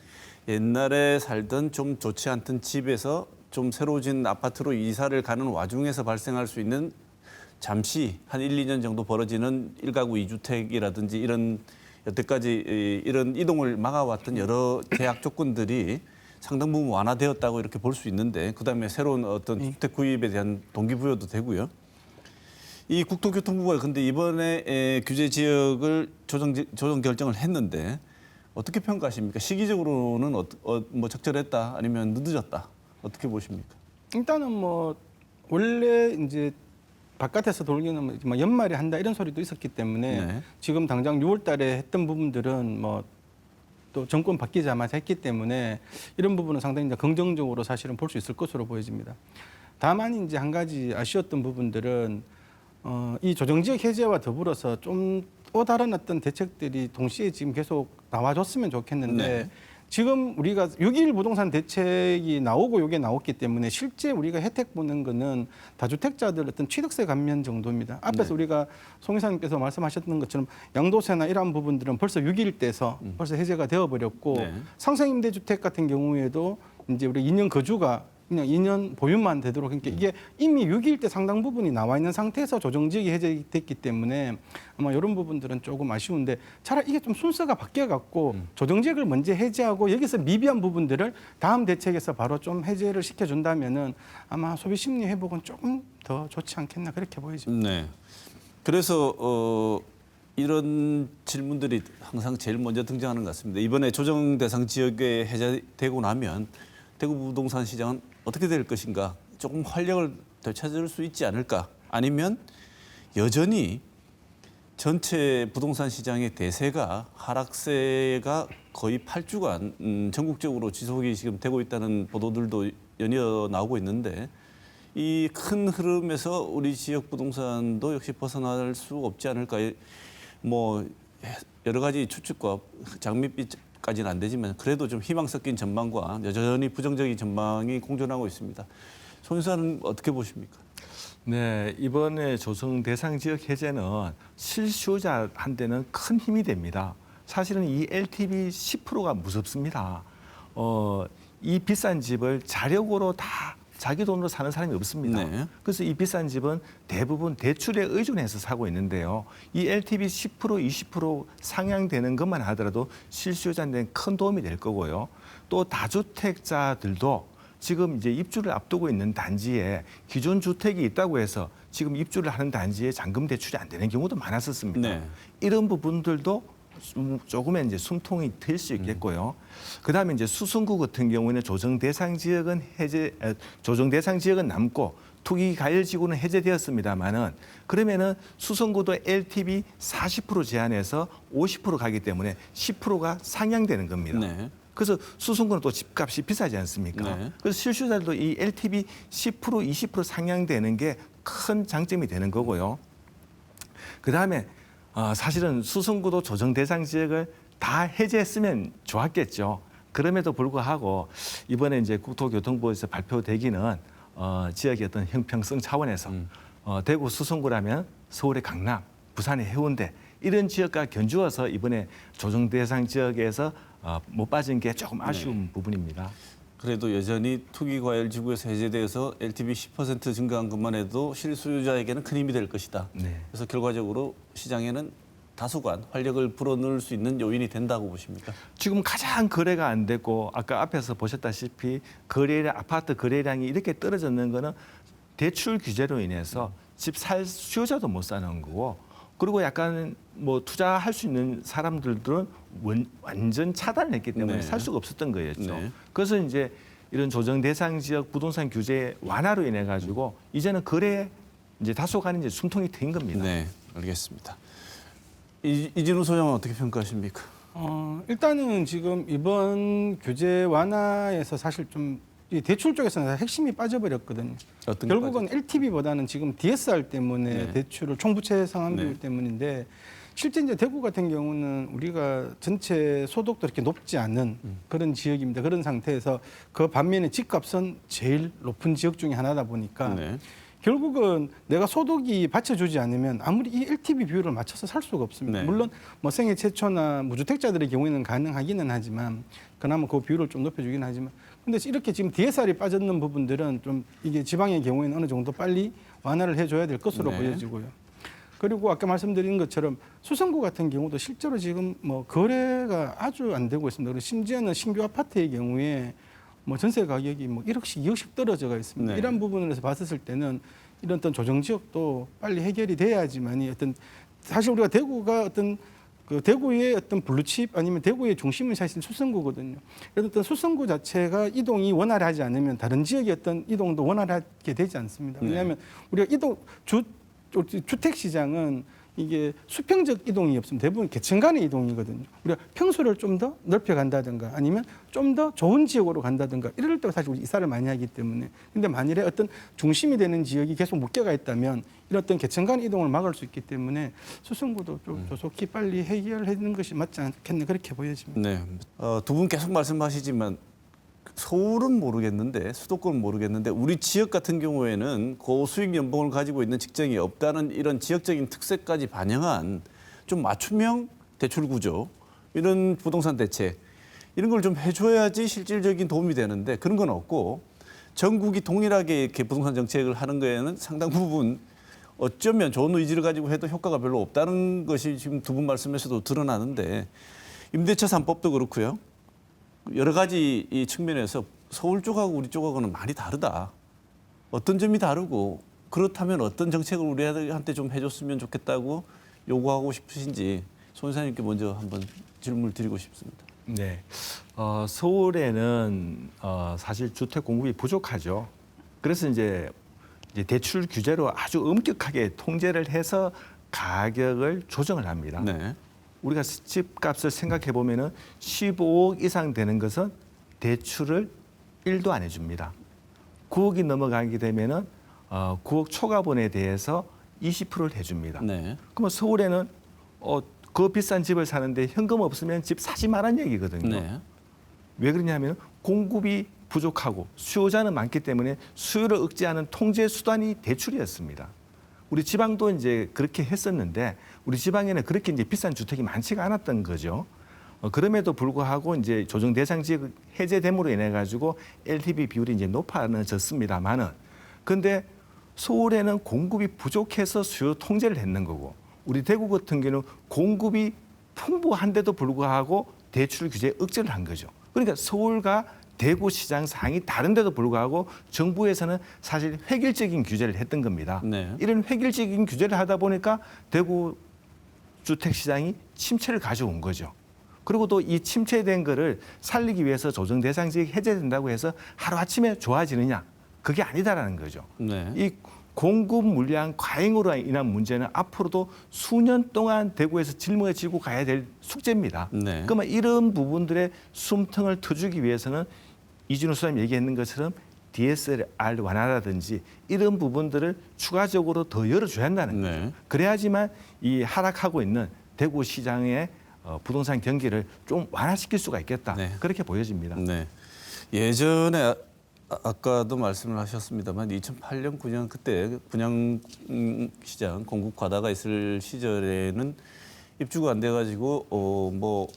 옛날에 살던 좀 좋지 않던 집에서 좀 새로 진 아파트로 이사를 가는 와중에서 발생할 수 있는 잠시 한 1, 2년 정도 벌어지는 1가구 2주택이라든지 이런 여태까지 이런 이동을 막아왔던 여러 제약 조건들이 상당 부분 완화되었다고 이렇게 볼 수 있는데, 그다음에 새로운 어떤 주택 구입에 대한 동기부여도 되고요. 이 국토교통부가 근데 이번에 규제 지역을 조정 결정을 했는데 어떻게 평가하십니까? 시기적으로는 뭐 적절했다 아니면 늦어졌다, 어떻게 보십니까? 일단은 뭐 원래 이제 바깥에서 돌기는 뭐 연말에 한다 이런 소리도 있었기 때문에 네. 지금 당장 6월달에 했던 부분들은 뭐 또 정권 바뀌자마자 했기 때문에 이런 부분은 상당히 이제 긍정적으로 사실은 볼 수 있을 것으로 보여집니다. 다만 이제 한 가지 아쉬웠던 부분들은 이 조정지역 해제와 더불어서 좀 또 다른 어떤 대책들이 동시에 지금 계속 나와줬으면 좋겠는데 네. 지금 우리가 6.21 부동산 대책이 나오고 이게 나왔기 때문에 실제 우리가 혜택 보는 거는 다주택자들 어떤 취득세 감면 정도입니다. 앞에서 우리가 송 이사님께서 말씀하셨던 것처럼 양도세나 이러한 부분들은 벌써 6.21 때서 벌써 해제가 되어버렸고 네. 상생임대주택 같은 경우에도 이제 우리 2년 거주가 그냥 2년 보유만 되도록, 그러니까 이게 이미 6.21 때 상당 부분이 나와 있는 상태에서 조정지역이 해제됐기 때문에 아마 이런 부분들은 조금 아쉬운데 차라리 이게 좀 순서가 바뀌어갖고 조정지역을 먼저 해제하고 여기서 미비한 부분들을 다음 대책에서 바로 좀 해제를 시켜준다면은 아마 소비 심리 회복은 조금 더 좋지 않겠나 그렇게 보여집니다. 네. 그래서 이런 질문들이 항상 제일 먼저 등장하는 것 같습니다. 이번에 조정 대상 지역에 해제되고 나면 대구 부동산 시장은 어떻게 될 것인가? 조금 활력을 되찾을 수 있지 않을까? 아니면 여전히 전체 부동산 시장의 대세가 하락세가 거의 8주간 전국적으로 지속이 지금 되고 있다는 보도들도 연이어 나오고 있는데, 이 큰 흐름에서 우리 지역 부동산도 역시 벗어날 수 없지 않을까? 뭐 여러 가지 추측과 장밋빛까지는 안 되지만 그래도 좀 희망 섞인 전망과 여전히 부정적인 전망이 공존하고 있습니다. 송 이사는 어떻게 보십니까? 네, 이번에 조정 대상 지역 해제는 실수요자한테는 큰 힘이 됩니다. 사실은 이 LTV 10%가 무섭습니다. 이 비싼 집을 자력으로 다 자기 돈으로 사는 사람이 없습니다. 네. 그래서 이 비싼 집은 대부분 대출에 의존해서 사고 있는데요. 이 LTV 10%, 20% 상향되는 것만 하더라도 실수요자한테는 큰 도움이 될 거고요. 또 다주택자들도 지금 이제 입주를 앞두고 있는 단지에 기존 주택이 있다고 해서 지금 입주를 하는 단지에 잔금 대출이 안 되는 경우도 많았었습니다. 네. 이런 부분들도 조금의 이제 숨통이 될 수 있겠고요. 그다음에 이제 수성구 같은 경우에는 조정 대상 지역은 남고 투기 가열 지구는 해제되었습니다만은, 그러면은 수성구도 LTV 40% 제한해서 50% 가기 때문에 10%가 상향되는 겁니다. 네. 그래서 수성구는 또 집값이 비싸지 않습니까? 네. 그래서 실수요자들도 이 LTV 10%, 20% 상향되는 게 큰 장점이 되는 거고요. 그다음에 사실은 수성구도 조정 대상 지역을 다 해제했으면 좋았겠죠. 그럼에도 불구하고 이번에 이제 국토교통부에서 발표되기는 지역의 어떤 형평성 차원에서 대구 수성구라면 서울의 강남, 부산의 해운대 이런 지역과 견주어서 이번에 조정 대상 지역에서 못 빠진 게 조금 아쉬운 부분입니다. 그래도 여전히 투기과열 지구에서 해제돼서 LTV 10% 증가한 것만 해도 실수요자에게는 큰 힘이 될 것이다. 네. 그래서 결과적으로 시장에는 다소간 활력을 불어넣을 수 있는 요인이 된다고 보십니까? 지금 가장 거래가 안 되고 아까 앞에서 보셨다시피 아파트 거래량이 이렇게 떨어졌는 거는 대출 규제로 인해서 집 살 수요자도 못 사는 거고, 그리고 약간 뭐 투자할 수 있는 사람들은 완전 차단을 했기 때문에 네. 살 수가 없었던 거였죠. 네. 그래서 이제 이런 조정 대상 지역 부동산 규제 완화로 인해 가지고 이제는 거래 이제 다소간 이제 숨통이 트인 겁니다. 네, 알겠습니다. 이진우 소장은 어떻게 평가하십니까? 일단은 지금 이번 규제 완화에서 사실 좀 이 대출 쪽에서는 핵심이 빠져버렸거든요. 어떤 게 결국은 LTV보다는 지금 DSR 때문에 네. 대출을 총부채 상환 비율 네. 때문인데, 실제 이제 대구 같은 경우는 우리가 전체 소득도 이렇게 높지 않은 그런 지역입니다. 그런 상태에서 그 반면에 집값은 제일 높은 지역 중에 하나다 보니까 네. 결국은 내가 소득이 받쳐주지 않으면 아무리 이 LTV 비율을 맞춰서 살 수가 없습니다. 네. 물론 뭐 생애 최초나 무주택자들의 경우에는 가능하기는 하지만 그나마 그 비율을 좀 높여주긴 하지만 근데 이렇게 지금 DSR이 빠졌는 부분들은 좀 이게 지방의 경우에는 어느 정도 빨리 완화를 해줘야 될 것으로 네. 보여지고요. 그리고 아까 말씀드린 것처럼 수성구 같은 경우도 실제로 지금 뭐 거래가 아주 안 되고 있습니다. 그리고 심지어는 신규 아파트의 경우에 뭐 전세 가격이 뭐 1억씩, 2억씩 떨어져가 있습니다. 네. 이런 부분에서 봤을 때는 이런 어떤 조정 지역도 빨리 해결이 돼야지만이 어떤 사실 우리가 대구가 어떤 그 대구의 어떤 블루칩 아니면 대구의 중심은 사실 수성구거든요. 그래서 어떤 수성구 자체가 이동이 원활하지 않으면 다른 지역의 어떤 이동도 원활하게 되지 않습니다. 왜냐하면 우리가 주택 시장은 이게 수평적 이동이 없으면 대부분 계층 간의 이동이거든요. 우리가 평수를 좀 더 넓혀 간다든가 아니면 좀 더 좋은 지역으로 간다든가 이럴 때 사실 우리 이사를 많이 하기 때문에 근데 만일에 어떤 중심이 되는 지역이 계속 묶여가 있다면 이런 어떤 계층 간 이동을 막을 수 있기 때문에 수성구도 좀 조속히 빨리 해결하는 것이 맞지 않겠나 그렇게 보여집니다. 네. 두 분 계속 말씀하시지만 서울은 모르겠는데 수도권은 모르겠는데 우리 지역 같은 경우에는 고수익 연봉을 가지고 있는 직장이 없다는 이런 지역적인 특색까지 반영한 좀 맞춤형 대출 구조 이런 부동산 대책 이런 걸 좀 해줘야지 실질적인 도움이 되는데 그런 건 없고 전국이 동일하게 이렇게 부동산 정책을 하는 거에는 상당 부분 어쩌면 좋은 의지를 가지고 해도 효과가 별로 없다는 것이 지금 두 분 말씀에서도 드러나는데 임대차 3법도 그렇고요. 여러 가지 이 측면에서 서울 쪽하고 우리 쪽하고는 많이 다르다. 어떤 점이 다르고 그렇다면 어떤 정책을 우리한테 좀 해줬으면 좋겠다고 요구하고 싶으신지 손 이사님께 먼저 한번 질문을 드리고 싶습니다. 네, 서울에는 사실 주택 공급이 부족하죠. 그래서 이제 대출 규제로 아주 엄격하게 통제를 해서 가격을 조정을 합니다. 네. 우리가 집값을 생각해 보면은 15억 이상 되는 것은 대출을 1도 안 해줍니다. 9억이 넘어가게 되면은 9억 초과분에 대해서 20%를 해줍니다. 네. 그러면 서울에는 그 비싼 집을 사는데 현금 없으면 집 사지 말란 얘기거든요. 네. 왜 그러냐면 공급이 부족하고 수요자는 많기 때문에 수요를 억제하는 통제 수단이 대출이었습니다. 우리 지방도 이제 그렇게 했었는데 우리 지방에는 그렇게 이제 비싼 주택이 많지가 않았던 거죠. 그럼에도 불구하고 이제 조정 대상 지역 해제됨으로 인해 가지고 LTV 비율이 이제 높아졌습니다만은 근데 서울에는 공급이 부족해서 수요 통제를 했는 거고 우리 대구 같은 경우는 공급이 풍부한데도 불구하고 대출 규제 억제를 한 거죠. 그러니까 서울과 대구 시장 상이 다른데도 불구하고 정부에서는 사실 획일적인 규제를 했던 겁니다. 네. 이런 획일적인 규제를 하다 보니까 대구 주택 시장이 침체를 가져온 거죠. 그리고 또 이 침체된 거를 살리기 위해서 조정 대상 지역이 해제된다고 해서 하루아침에 좋아지느냐? 그게 아니다라는 거죠. 네. 이 공급 물량 과잉으로 인한 문제는 앞으로도 수년 동안 대구에서 짊어지고 가야 될 숙제입니다. 네. 그러면 이런 부분들의 숨통을 터주기 위해서는 이준호 수사님 얘기했는 것처럼 DSR 완화라든지 이런 부분들을 추가적으로 더 열어줘야 한다는 거죠. 네. 그래야지만 이 하락하고 있는 대구 시장의 부동산 경기를 좀 완화시킬 수가 있겠다. 네. 그렇게 보여집니다. 네. 예전에 아까도 말씀을 하셨습니다만 2008년 9년 그때 분양 시장 공급 과다가 있을 시절에는 입주가 안 돼가지고 뭐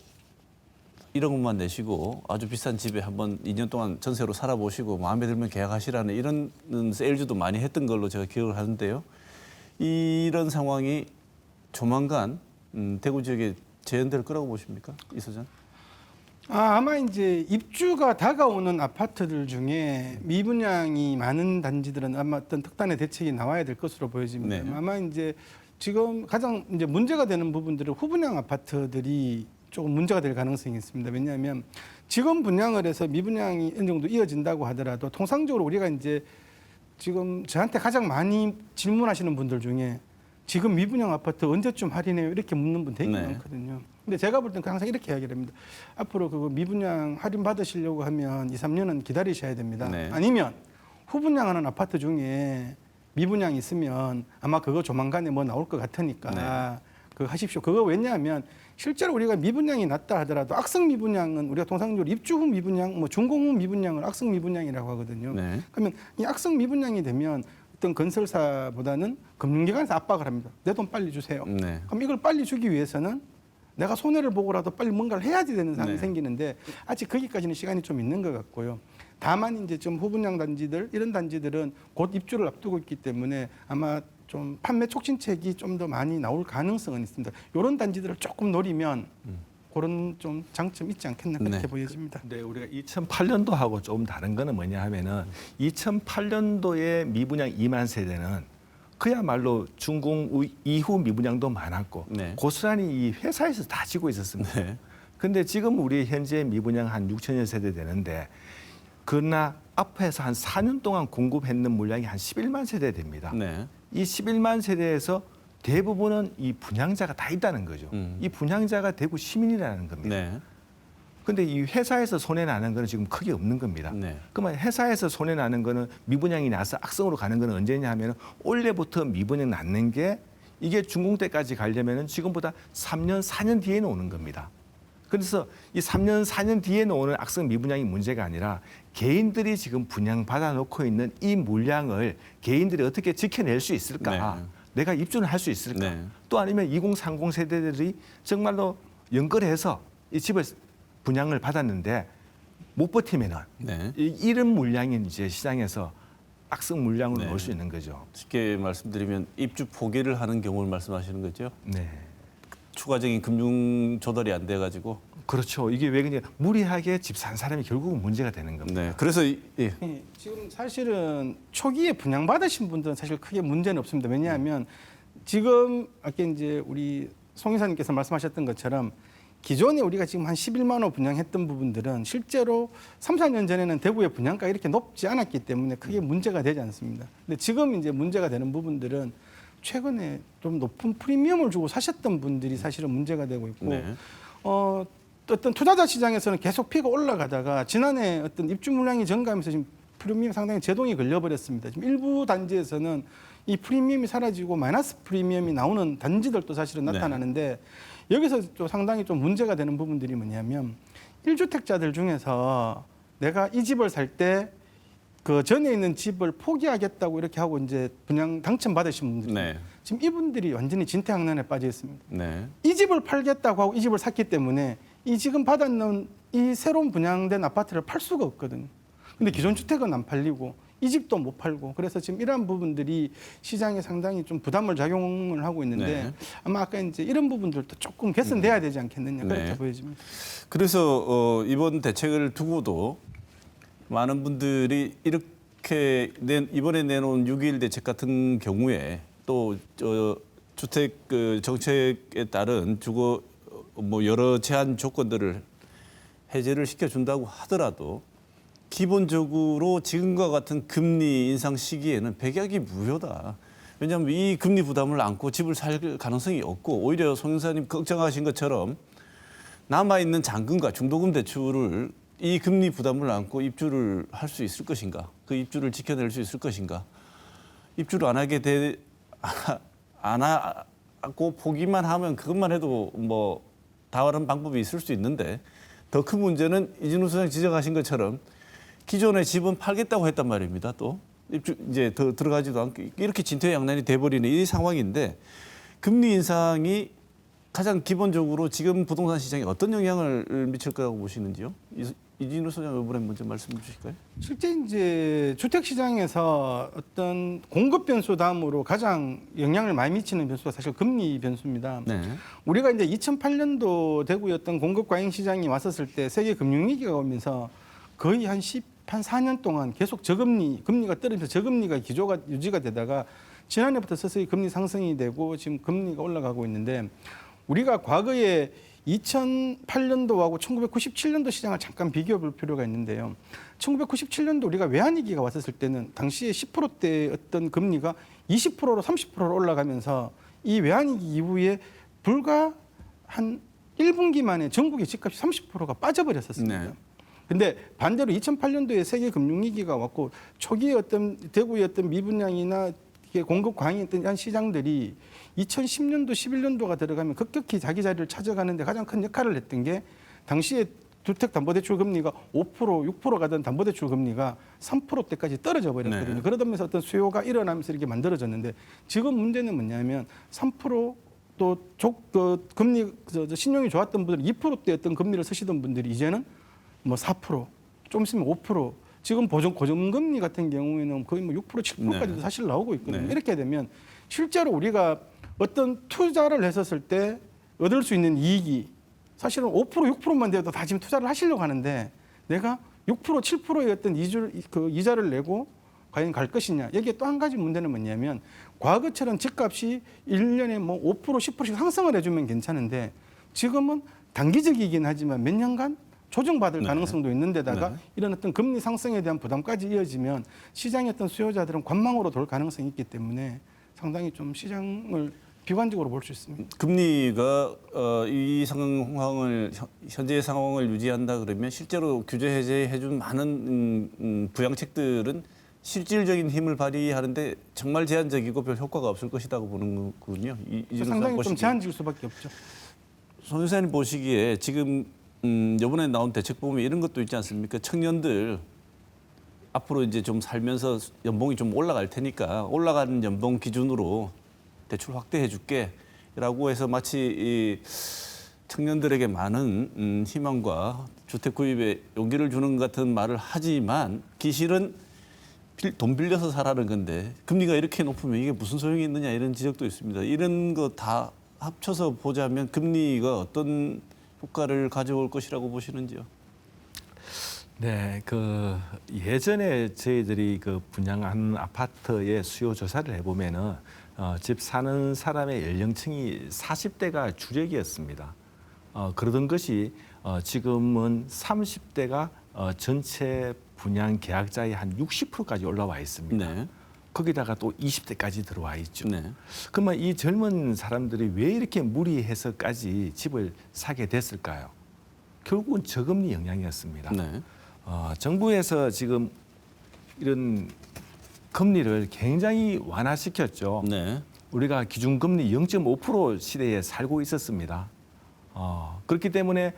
1억 원만 내시고 아주 비싼 집에 한번 2년 동안 전세로 살아보시고 마음에 들면 계약하시라는 이런 세일즈도 많이 했던 걸로 제가 기억을 하는데요. 이런 상황이 조만간 대구 지역에 재현될 거라고 보십니까, 이 소장? 아마 이제 입주가 다가오는 아파트들 중에 미분양이 많은 단지들은 아마 어떤 특단의 대책이 나와야 될 것으로 보여집니다. 네. 아마 이제 지금 가장 이제 문제가 되는 부분들은 후분양 아파트들이 조금 문제가 될 가능성이 있습니다. 왜냐하면 지금 분양을 해서 미분양이 어느 정도 이어진다고 하더라도 통상적으로 우리가 이제 지금 저한테 가장 많이 질문하시는 분들 중에 지금 미분양 아파트 언제쯤 할인해요? 이렇게 묻는 분 되게 네. 많거든요. 근데 제가 볼 때는 항상 이렇게 이야기를 합니다. 앞으로 그 미분양 할인 받으시려고 하면 2, 3년은 기다리셔야 됩니다. 네. 아니면 후분양하는 아파트 중에 미분양이 있으면 아마 그거 조만간에 뭐 나올 것 같으니까 네. 그거 하십시오. 그거 왜냐하면 실제로 우리가 미분양이 낮다 하더라도 악성 미분양은 우리가 통상적으로 입주 후 미분양, 뭐 준공 후 미분양을 악성 미분양이라고 하거든요. 네. 그러면 이 악성 미분양이 되면 어떤 건설사보다는 금융기관에서 압박을 합니다. 내 돈 빨리 주세요. 네. 그럼 이걸 빨리 주기 위해서는 내가 손해를 보고라도 빨리 뭔가를 해야 되는 상황이 네. 생기는데 아직 거기까지는 시간이 좀 있는 것 같고요. 다만 이제 좀 후분양 단지들 이런 단지들은 곧 입주를 앞두고 있기 때문에 아마 좀 판매 촉진책이 좀 더 많이 나올 가능성은 있습니다. 이런 단지들을 조금 노리면 그런 좀 장점이 있지 않겠나 그렇게 네. 보여집니다. 근데 우리가 2008년도하고 조금 다른 거는 뭐냐 하면은 2008년도에 미분양 2만 세대는 그야말로 준공 이후 미분양도 많았고 네. 고스란히 이 회사에서 다 지고 있었습니다. 네. 근데 지금 우리 현재 미분양 한 6천여 세대 되는데 그러나 앞에서 한 4년 동안 공급했는 물량이 한 11만 세대 됩니다. 네. 이 11만 세대에서 대부분은 이 분양자가 다 있다는 거죠. 이 분양자가 대구 시민이라는 겁니다. 네. 근데 이 회사에서 손해 나는 거는 지금 크게 없는 겁니다. 네. 그러면 회사에서 손해 나는 거는 미분양이 나서 악성으로 가는 거는 언제냐 하면 올해부터 미분양 났는 게 이게 준공 때까지 가려면은 지금보다 3년, 4년 뒤에는 오는 겁니다. 그래서 이 3년, 4년 뒤에는 오는 악성 미분양이 문제가 아니라 개인들이 지금 분양 받아놓고 있는 이 물량을 개인들이 어떻게 지켜낼 수 있을까? 네. 내가 입주를 할 수 있을까? 네. 또 아니면 2030 세대들이 정말로 연끌해서 이 집을 분양을 받았는데 못 버티면은 네. 이런 물량이 이제 시장에서 악성 물량으로 네. 나올 수 있는 거죠. 쉽게 말씀드리면 입주 포기를 하는 경우를 말씀하시는 거죠. 네. 추가적인 금융 조달이 안 돼가지고. 그렇죠. 이게 왜 그냥 무리하게 집 산 사람이 결국은 문제가 되는 겁니다. 네. 그래서 예. 예, 지금 사실은 초기에 분양받으신 분들은 사실 크게 문제는 없습니다. 왜냐하면 지금 아까 이제 우리 송 이사님께서 말씀하셨던 것처럼 기존에 우리가 지금 한 11만 호 분양했던 부분들은 실제로 3, 4년 전에는 대구의 분양가가 이렇게 높지 않았기 때문에 크게 문제가 되지 않습니다. 근데 지금 이제 문제가 되는 부분들은 최근에 좀 높은 프리미엄을 주고 사셨던 분들이 사실은 문제가 되고 있고 네. 어떤 투자자 시장에서는 계속 피가 올라가다가 지난해 어떤 입주 물량이 증가하면서 지금 프리미엄 상당히 제동이 걸려버렸습니다. 지금 일부 단지에서는 이 프리미엄이 사라지고 마이너스 프리미엄이 나오는 단지들도 사실은 네. 나타나는데 여기서 또 상당히 좀 문제가 되는 부분들이 뭐냐면 1주택자들 중에서 내가 이 집을 살 때 그 전에 있는 집을 포기하겠다고 이렇게 하고 이제 분양 당첨 받으신 분들이 네. 지금 이분들이 완전히 진퇴양난에 빠져 있습니다. 네. 이 집을 팔겠다고 하고 이 집을 샀기 때문에 이 지금 받았는 이 새로운 분양된 아파트를 팔 수가 없거든요. 근데 기존 주택은 안 팔리고 이 집도 못 팔고 그래서 지금 이러한 부분들이 시장에 상당히 좀 부담을 작용을 하고 있는데 네. 아마 아까 이제 이런 부분들도 조금 개선돼야 되지 않겠느냐 그렇게 네. 보여집니다. 그래서 이번 대책을 두고도 많은 분들이 이렇게 이번에 내놓은 6.21 대책 같은 경우에 또 주택 정책에 따른 주거 뭐 여러 제한 조건들을 해제를 시켜준다고 하더라도 기본적으로 지금과 같은 금리 인상 시기에는 백약이 무효다. 왜냐하면 이 금리 부담을 안고 집을 살 가능성이 없고 오히려 송 여사님 걱정하신 것처럼 남아있는 잔금과 중도금 대출을 이 금리 부담을 안고 입주를 할 수 있을 것인가? 그 입주를 지켜낼 수 있을 것인가? 입주를 안 하게 안 하고 포기만 하면 그것만 해도 뭐 다른 방법이 있을 수 있는데 더 큰 문제는 이진우 소장 지적하신 것처럼 기존의 집은 팔겠다고 했단 말입니다. 또 입주 이제 더 들어가지도 않고 이렇게 진퇴양난이 돼버리는 이 상황인데 금리 인상이 가장 기본적으로 지금 부동산 시장에 어떤 영향을 미칠 거라고 보시는지요? 이진우 소장 이번에 먼저 말씀해 주실까요? 실제 이제 주택 시장에서 어떤 공급 변수 다음으로 가장 영향을 많이 미치는 변수가 사실 금리 변수입니다. 네. 우리가 이제 2008년도 대구였던 공급 과잉 시장이 왔었을 때 세계 금융 위기가 오면서 거의 한 4년 동안 계속 금리가 떨어지면서 저금리가 기조가 유지가 되다가 지난해부터 서서히 금리 상승이 되고 지금 금리가 올라가고 있는데 우리가 과거에 2008년도하고 1997년도 시장을 잠깐 비교해 볼 필요가 있는데요. 1997년도 우리가 외환위기가 왔었을 때는 당시에 10%대 어떤 금리가 20%로 30%로 올라가면서 이 외환위기 이후에 불과 한 1분기 만에 전국의 집값이 30%가 빠져버렸었습니다. 네. 근데 반대로 2008년도에 세계 금융위기가 왔고 초기에 어떤 대구의 어떤 미분양이나 공급 과잉했던 이런 시장들이 2010년도, 11년도가 들어가면 급격히 자기 자리를 찾아가는데 가장 큰 역할을 했던 게 당시에 주택담보대출 금리가 5%, 6% 가던 담보대출 금리가 3%대까지 떨어져 버렸거든요. 네. 그러면서 어떤 수요가 일어나면서 이렇게 만들어졌는데 지금 문제는 뭐냐면 3%또 금리 신용이 좋았던 분들 2%대였던 금리를 쓰시던 분들이 이제는 뭐 4%, 좀 있으면 5%. 지금 고정금리 같은 경우에는 거의 뭐 6%, 7%까지도 네. 사실 나오고 있거든요. 네. 이렇게 되면 실제로 우리가 어떤 투자를 했었을 때 얻을 수 있는 이익이 사실은 5%, 6%만 돼도 다 지금 투자를 하시려고 하는데 내가 6%, 7%의 어떤 이자를 내고 과연 갈 것이냐. 여기에 또 한 가지 문제는 뭐냐면 과거처럼 집값이 1년에 뭐 5%, 10%씩 상승을 해주면 괜찮은데 지금은 단기적이긴 하지만 몇 년간 조정받을 네. 가능성도 있는 데다가 네. 이런 어떤 금리 상승에 대한 부담까지 이어지면 시장의 어떤 수요자들은 관망으로 돌 가능성이 있기 때문에 상당히 좀 시장을 비관적으로 볼 수 있습니다. 금리가 이 상황을 현재의 상황을 유지한다 그러면 실제로 규제 해제해준 많은 부양책들은 실질적인 힘을 발휘하는데 정말 제한적이고 별 효과가 없을 것이라고 보는 거군요. 상당히 좀 제한질 수밖에 없죠. 손 의사님 보시기에 지금 이번에 나온 대책 보면 이런 것도 있지 않습니까? 청년들 앞으로 이제 좀 살면서 연봉이 좀 올라갈 테니까 올라가는 연봉 기준으로 대출 확대해 줄게라고 해서 마치 이 청년들에게 많은 희망과 주택 구입에 용기를 주는 것 같은 말을 하지만 기실은 돈 빌려서 사라는 건데 금리가 이렇게 높으면 이게 무슨 소용이 있느냐 이런 지적도 있습니다. 이런 거 다 합쳐서 보자면 금리가 어떤 효과를 가져올 것이라고 보시는지요? 네, 예전에 저희들이 분양한 아파트의 수요 조사를 해보면은 집 사는 사람의 연령층이 40대가 주력이었습니다. 그러던 것이 지금은 30대가 전체 분양 계약자의 한 60%까지 올라와 있습니다. 네. 거기다가 또 20대까지 들어와 있죠. 네. 그러면 이 젊은 사람들이 왜 이렇게 무리해서까지 집을 사게 됐을까요? 결국은 저금리 영향이었습니다. 네. 정부에서 지금 이런 금리를 굉장히 완화시켰죠. 네. 우리가 기준금리 0.5% 시대에 살고 있었습니다. 그렇기 때문에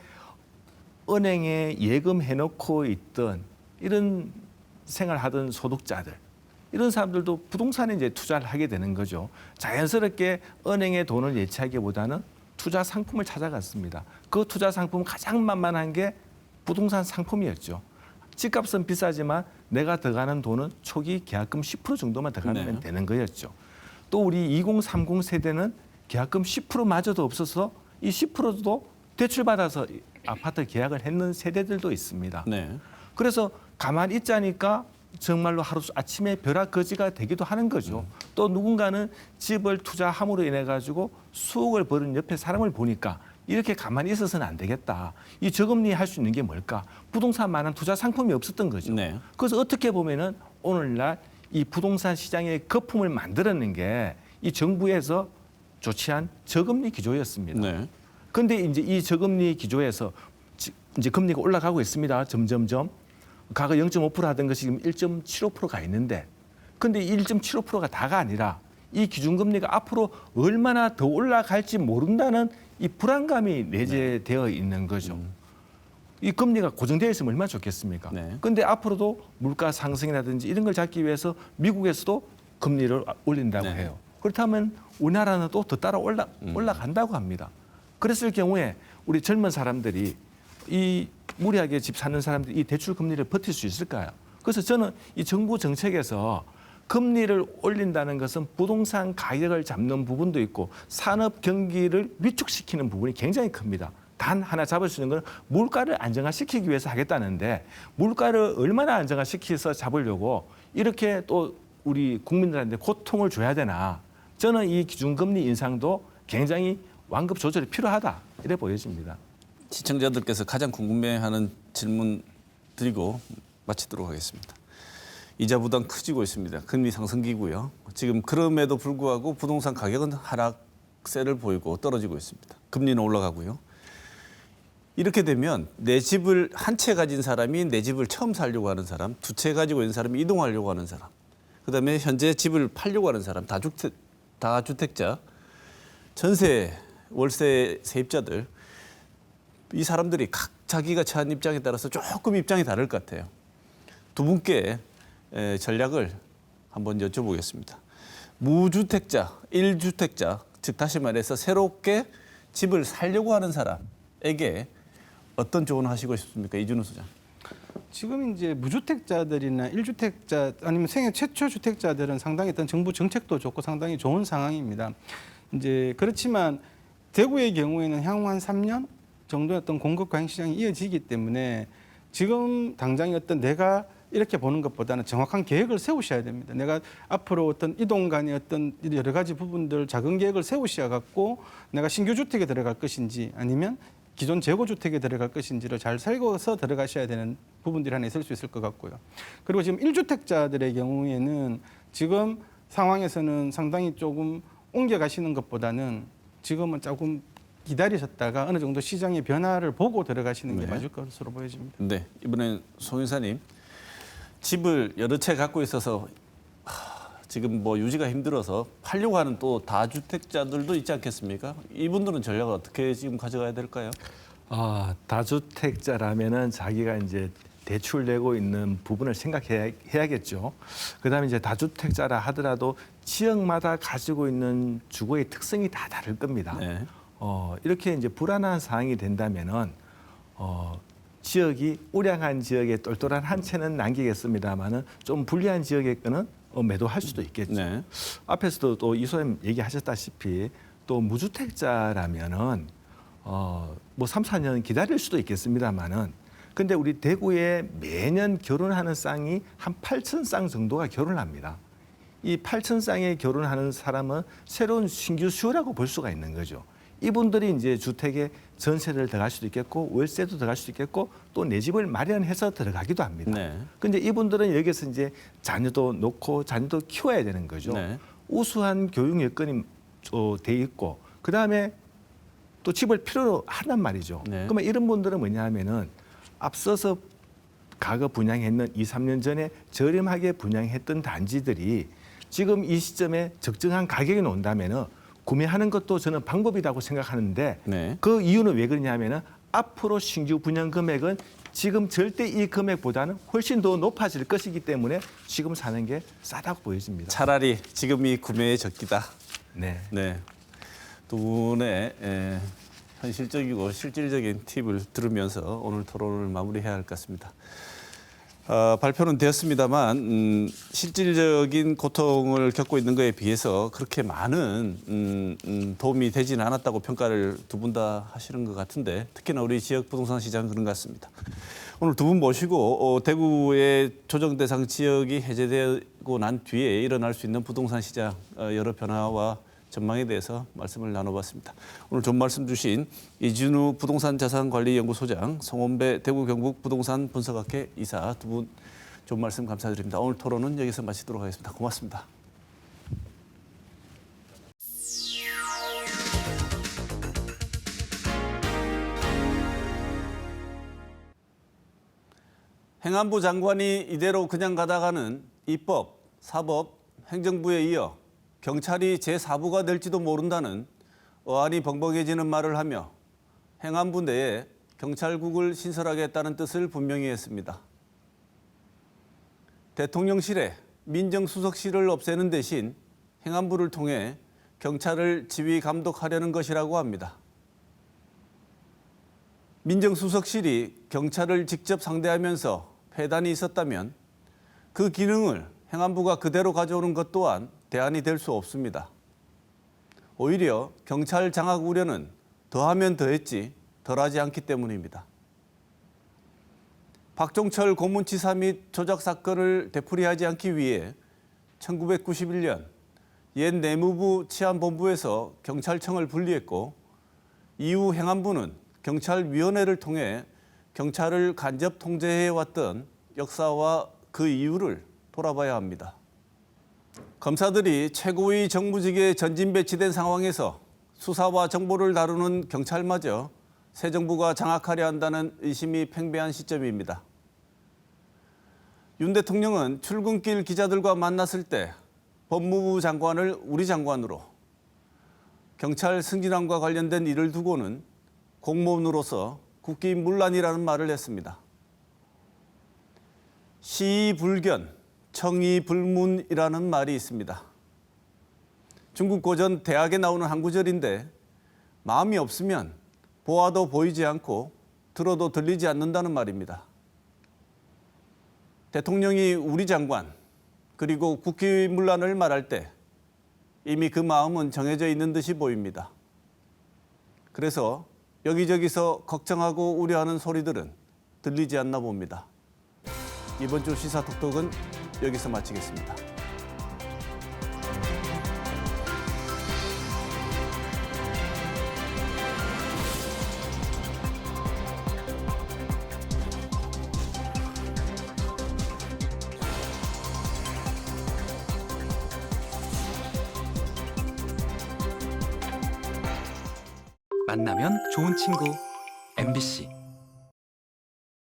은행에 예금해놓고 있던 이런 생활하던 소득자들 이런 사람들도 부동산에 이제 투자를 하게 되는 거죠. 자연스럽게 은행에 돈을 예치하기보다는 투자 상품을 찾아갔습니다. 그 투자 상품은 가장 만만한 게 부동산 상품이었죠. 집값은 비싸지만 내가 더 가는 돈은 초기 계약금 10% 정도만 더 가면 네. 되는 거였죠. 또 우리 2030 세대는 계약금 10%마저도 없어서 이 10%도 대출받아서 아파트 계약을 했는 세대들도 있습니다. 네. 그래서 가만히 있자니까 정말로 하루 아침에 벼락거지가 되기도 하는 거죠. 또 누군가는 집을 투자함으로 인해 가지고 수억을 버는 옆에 사람을 보니까 이렇게 가만히 있어서는 안 되겠다. 이 저금리 할 수 있는 게 뭘까? 부동산만한 투자 상품이 없었던 거죠. 네. 그래서 어떻게 보면은 오늘날 이 부동산 시장의 거품을 만들어낸 게 이 정부에서 조치한 저금리 기조였습니다. 네. 그런데 이제 이 저금리 기조에서 이제 금리가 올라가고 있습니다. 점점점. 과거 0.5% 하던 것이 지금 1.75%가 있는데 근데 1.75%가 다가 아니라 이 기준금리가 앞으로 얼마나 더 올라갈지 모른다는 이 불안감이 내재되어 있는 거죠. 이 금리가 고정되어 있으면 얼마나 좋겠습니까? 네. 그런데 앞으로도 물가 상승이라든지 이런 걸 잡기 위해서 미국에서도 금리를 올린다고 네. 해요. 그렇다면 우리나라는 또 더 따라 올라간다고 합니다. 그랬을 경우에 우리 젊은 사람들이 이 무리하게 집 사는 사람들이 이 대출 금리를 버틸 수 있을까요? 그래서 저는 이 정부 정책에서 금리를 올린다는 것은 부동산 가격을 잡는 부분도 있고 산업 경기를 위축시키는 부분이 굉장히 큽니다. 단 하나 잡을 수 있는 건 물가를 안정화시키기 위해서 하겠다는데 물가를 얼마나 안정화시켜서 잡으려고 이렇게 또 우리 국민들한테 고통을 줘야 되나. 저는 이 기준금리 인상도 굉장히 완급 조절이 필요하다 이래 보여집니다. 시청자들께서 가장 궁금해하는 질문 드리고 마치도록 하겠습니다. 이자 부담 커지고 있습니다. 금리 상승기고요. 지금 그럼에도 불구하고 부동산 가격은 하락세를 보이고 떨어지고 있습니다. 금리는 올라가고요. 이렇게 되면 내 집을 한 채 가진 사람이 내 집을 처음 살려고 하는 사람, 두 채 가지고 있는 사람이 이동하려고 하는 사람, 그다음에 현재 집을 팔려고 하는 사람, 다주택자, 전세, 월세 세입자들 이 사람들이 각자 자기가 처한 입장에 따라서 조금 입장이 다를 것 같아요. 두 분께 전략을 한번 여쭤보겠습니다. 무주택자, 1주택자, 즉 다시 말해서 새롭게 집을 살려고 하는 사람에게 어떤 조언을 하시고 싶습니까? 이준우 소장. 지금 이제 무주택자들이나 1주택자 아니면 생애 최초 주택자들은 상당히 어떤 정부 정책도 좋고 상당히 좋은 상황입니다. 이제 그렇지만 대구의 경우에는 향후 한 3년 정도의 어떤 공급 과잉 시장이 이어지기 때문에 지금 당장의 어떤 내가 이렇게 보는 것보다는 정확한 계획을 세우셔야 됩니다. 내가 앞으로 어떤 이동 간의 어떤 여러 가지 부분들 작은 계획을 세우셔야 갖고 내가 신규 주택에 들어갈 것인지 아니면 기존 재고 주택에 들어갈 것인지를 잘 살고서 들어가셔야 되는 부분들이 하나 있을 수 있을 것 같고요. 그리고 지금 1주택자들의 경우에는 지금 상황에서는 상당히 조금 옮겨가시는 것보다는 지금은 조금 기다리셨다가 어느 정도 시장의 변화를 보고 들어가시는 게 네. 맞을 것으로 보여집니다. 네, 이번엔 송 인사님. 집을 여러 채 갖고 있어서 지금 뭐 유지가 힘들어서 팔려고 하는 또 다주택자들도 있지 않겠습니까? 이분들은 전략을 어떻게 지금 가져가야 될까요? 다주택자라면은 자기가 이제 대출 내고 있는 부분을 생각해야겠죠. 그다음에 이제 다주택자라 하더라도 지역마다 가지고 있는 주거의 특성이 다 다를 겁니다. 네. 이렇게 이제 불안한 상황이 된다면은 지역이 우량한 지역에 똘똘한 한 채는 남기겠습니다만은 좀 불리한 지역의 거는 매도할 수도 있겠죠. 네. 앞에서도 또 이소님 얘기하셨다시피 또 무주택자라면은 뭐 3, 4년 기다릴 수도 있겠습니다만은 근데 우리 대구에 매년 결혼하는 쌍이 한 8천 쌍 정도가 결혼합니다. 이 8천 쌍에 결혼하는 사람은 새로운 신규 수요라고 볼 수가 있는 거죠. 이분들이 이제 주택에 전세를 들어갈 수도 있겠고 월세도 들어갈 수도 있겠고 또 내 집을 마련해서 들어가기도 합니다. 네. 근데 이분들은 여기서 이제 자녀도 놓고 자녀도 키워야 되는 거죠. 네. 우수한 교육 여건이 돼 있고 그다음에 또 집을 필요로 한단 말이죠. 네. 그러면 이런 분들은 뭐냐 하면은 앞서서 과거 분양했는 2, 3년 전에 저렴하게 분양했던 단지들이 지금 이 시점에 적정한 가격이 나온다면은 구매하는 것도 저는 방법이라고 생각하는데 네. 그 이유는 왜 그러냐면은 앞으로 신규 분양 금액은 지금 절대 이 금액보다는 훨씬 더 높아질 것이기 때문에 지금 사는 게 싸다고 보여집니다. 차라리 지금이 구매의 적기다. 네. 네. 두 분의 현실적이고 실질적인 팁을 들으면서 오늘 토론을 마무리해야 할 것 같습니다. 발표는 되었습니다만 실질적인 고통을 겪고 있는 것에 비해서 그렇게 많은 도움이 되지는 않았다고 평가를 두 분 다 하시는 것 같은데 특히나 우리 지역 부동산 시장은 그런 것 같습니다. 오늘 두 분 모시고 대구의 조정 대상 지역이 해제되고 난 뒤에 일어날 수 있는 부동산 시장 여러 변화와 전망에 대해서 말씀을 나눠봤습니다. 오늘 좋은 말씀 주신 이준우 부동산 자산관리연구소장, 송원배 대구 경북 부동산 분석학회 이사 두 분 좋은 말씀 감사드립니다. 오늘 토론은 여기서 마치도록 하겠습니다. 고맙습니다. 행안부 장관이 이대로 그냥 가다가는 입법, 사법, 행정부에 이어 경찰이 제4부가 될지도 모른다는 어안이 벙벙해지는 말을 하며 행안부 내에 경찰국을 신설하겠다는 뜻을 분명히 했습니다. 대통령실에 민정수석실을 없애는 대신 행안부를 통해 경찰을 지휘 감독하려는 것이라고 합니다. 민정수석실이 경찰을 직접 상대하면서 폐단이 있었다면 그 기능을 행안부가 그대로 가져오는 것 또한 대안이 될 수 없습니다. 오히려 경찰 장악 우려는 더하면 더했지 덜하지 않기 때문입니다. 박종철 고문치사 및 조작 사건을 되풀이하지 않기 위해 1991년 옛 내무부 치안본부에서 경찰청을 분리했고 이후 행안부는 경찰위원회를 통해 경찰을 간접 통제해왔던 역사와 그 이유를 돌아봐야 합니다. 검사들이 최고위 정무직에 전진 배치된 상황에서 수사와 정보를 다루는 경찰마저 새 정부가 장악하려 한다는 의심이 팽배한 시점입니다. 윤 대통령은 출근길 기자들과 만났을 때 법무부 장관을 우리 장관으로, 경찰 승진안과 관련된 일을 두고는 공무원으로서 국기문란이라는 말을 했습니다. 시불견, 청이불문이라는 말이 있습니다. 중국 고전 대학에 나오는 한 구절인데 마음이 없으면 보아도 보이지 않고 들어도 들리지 않는다는 말입니다. 대통령이 우리 장관 그리고 국기문란을 말할 때 이미 그 마음은 정해져 있는 듯이 보입니다. 그래서 여기저기서 걱정하고 우려하는 소리들은 들리지 않나 봅니다. 이번 주 시사톡톡은 여기서 마치겠습니다. 만나면 좋은 친구 MBC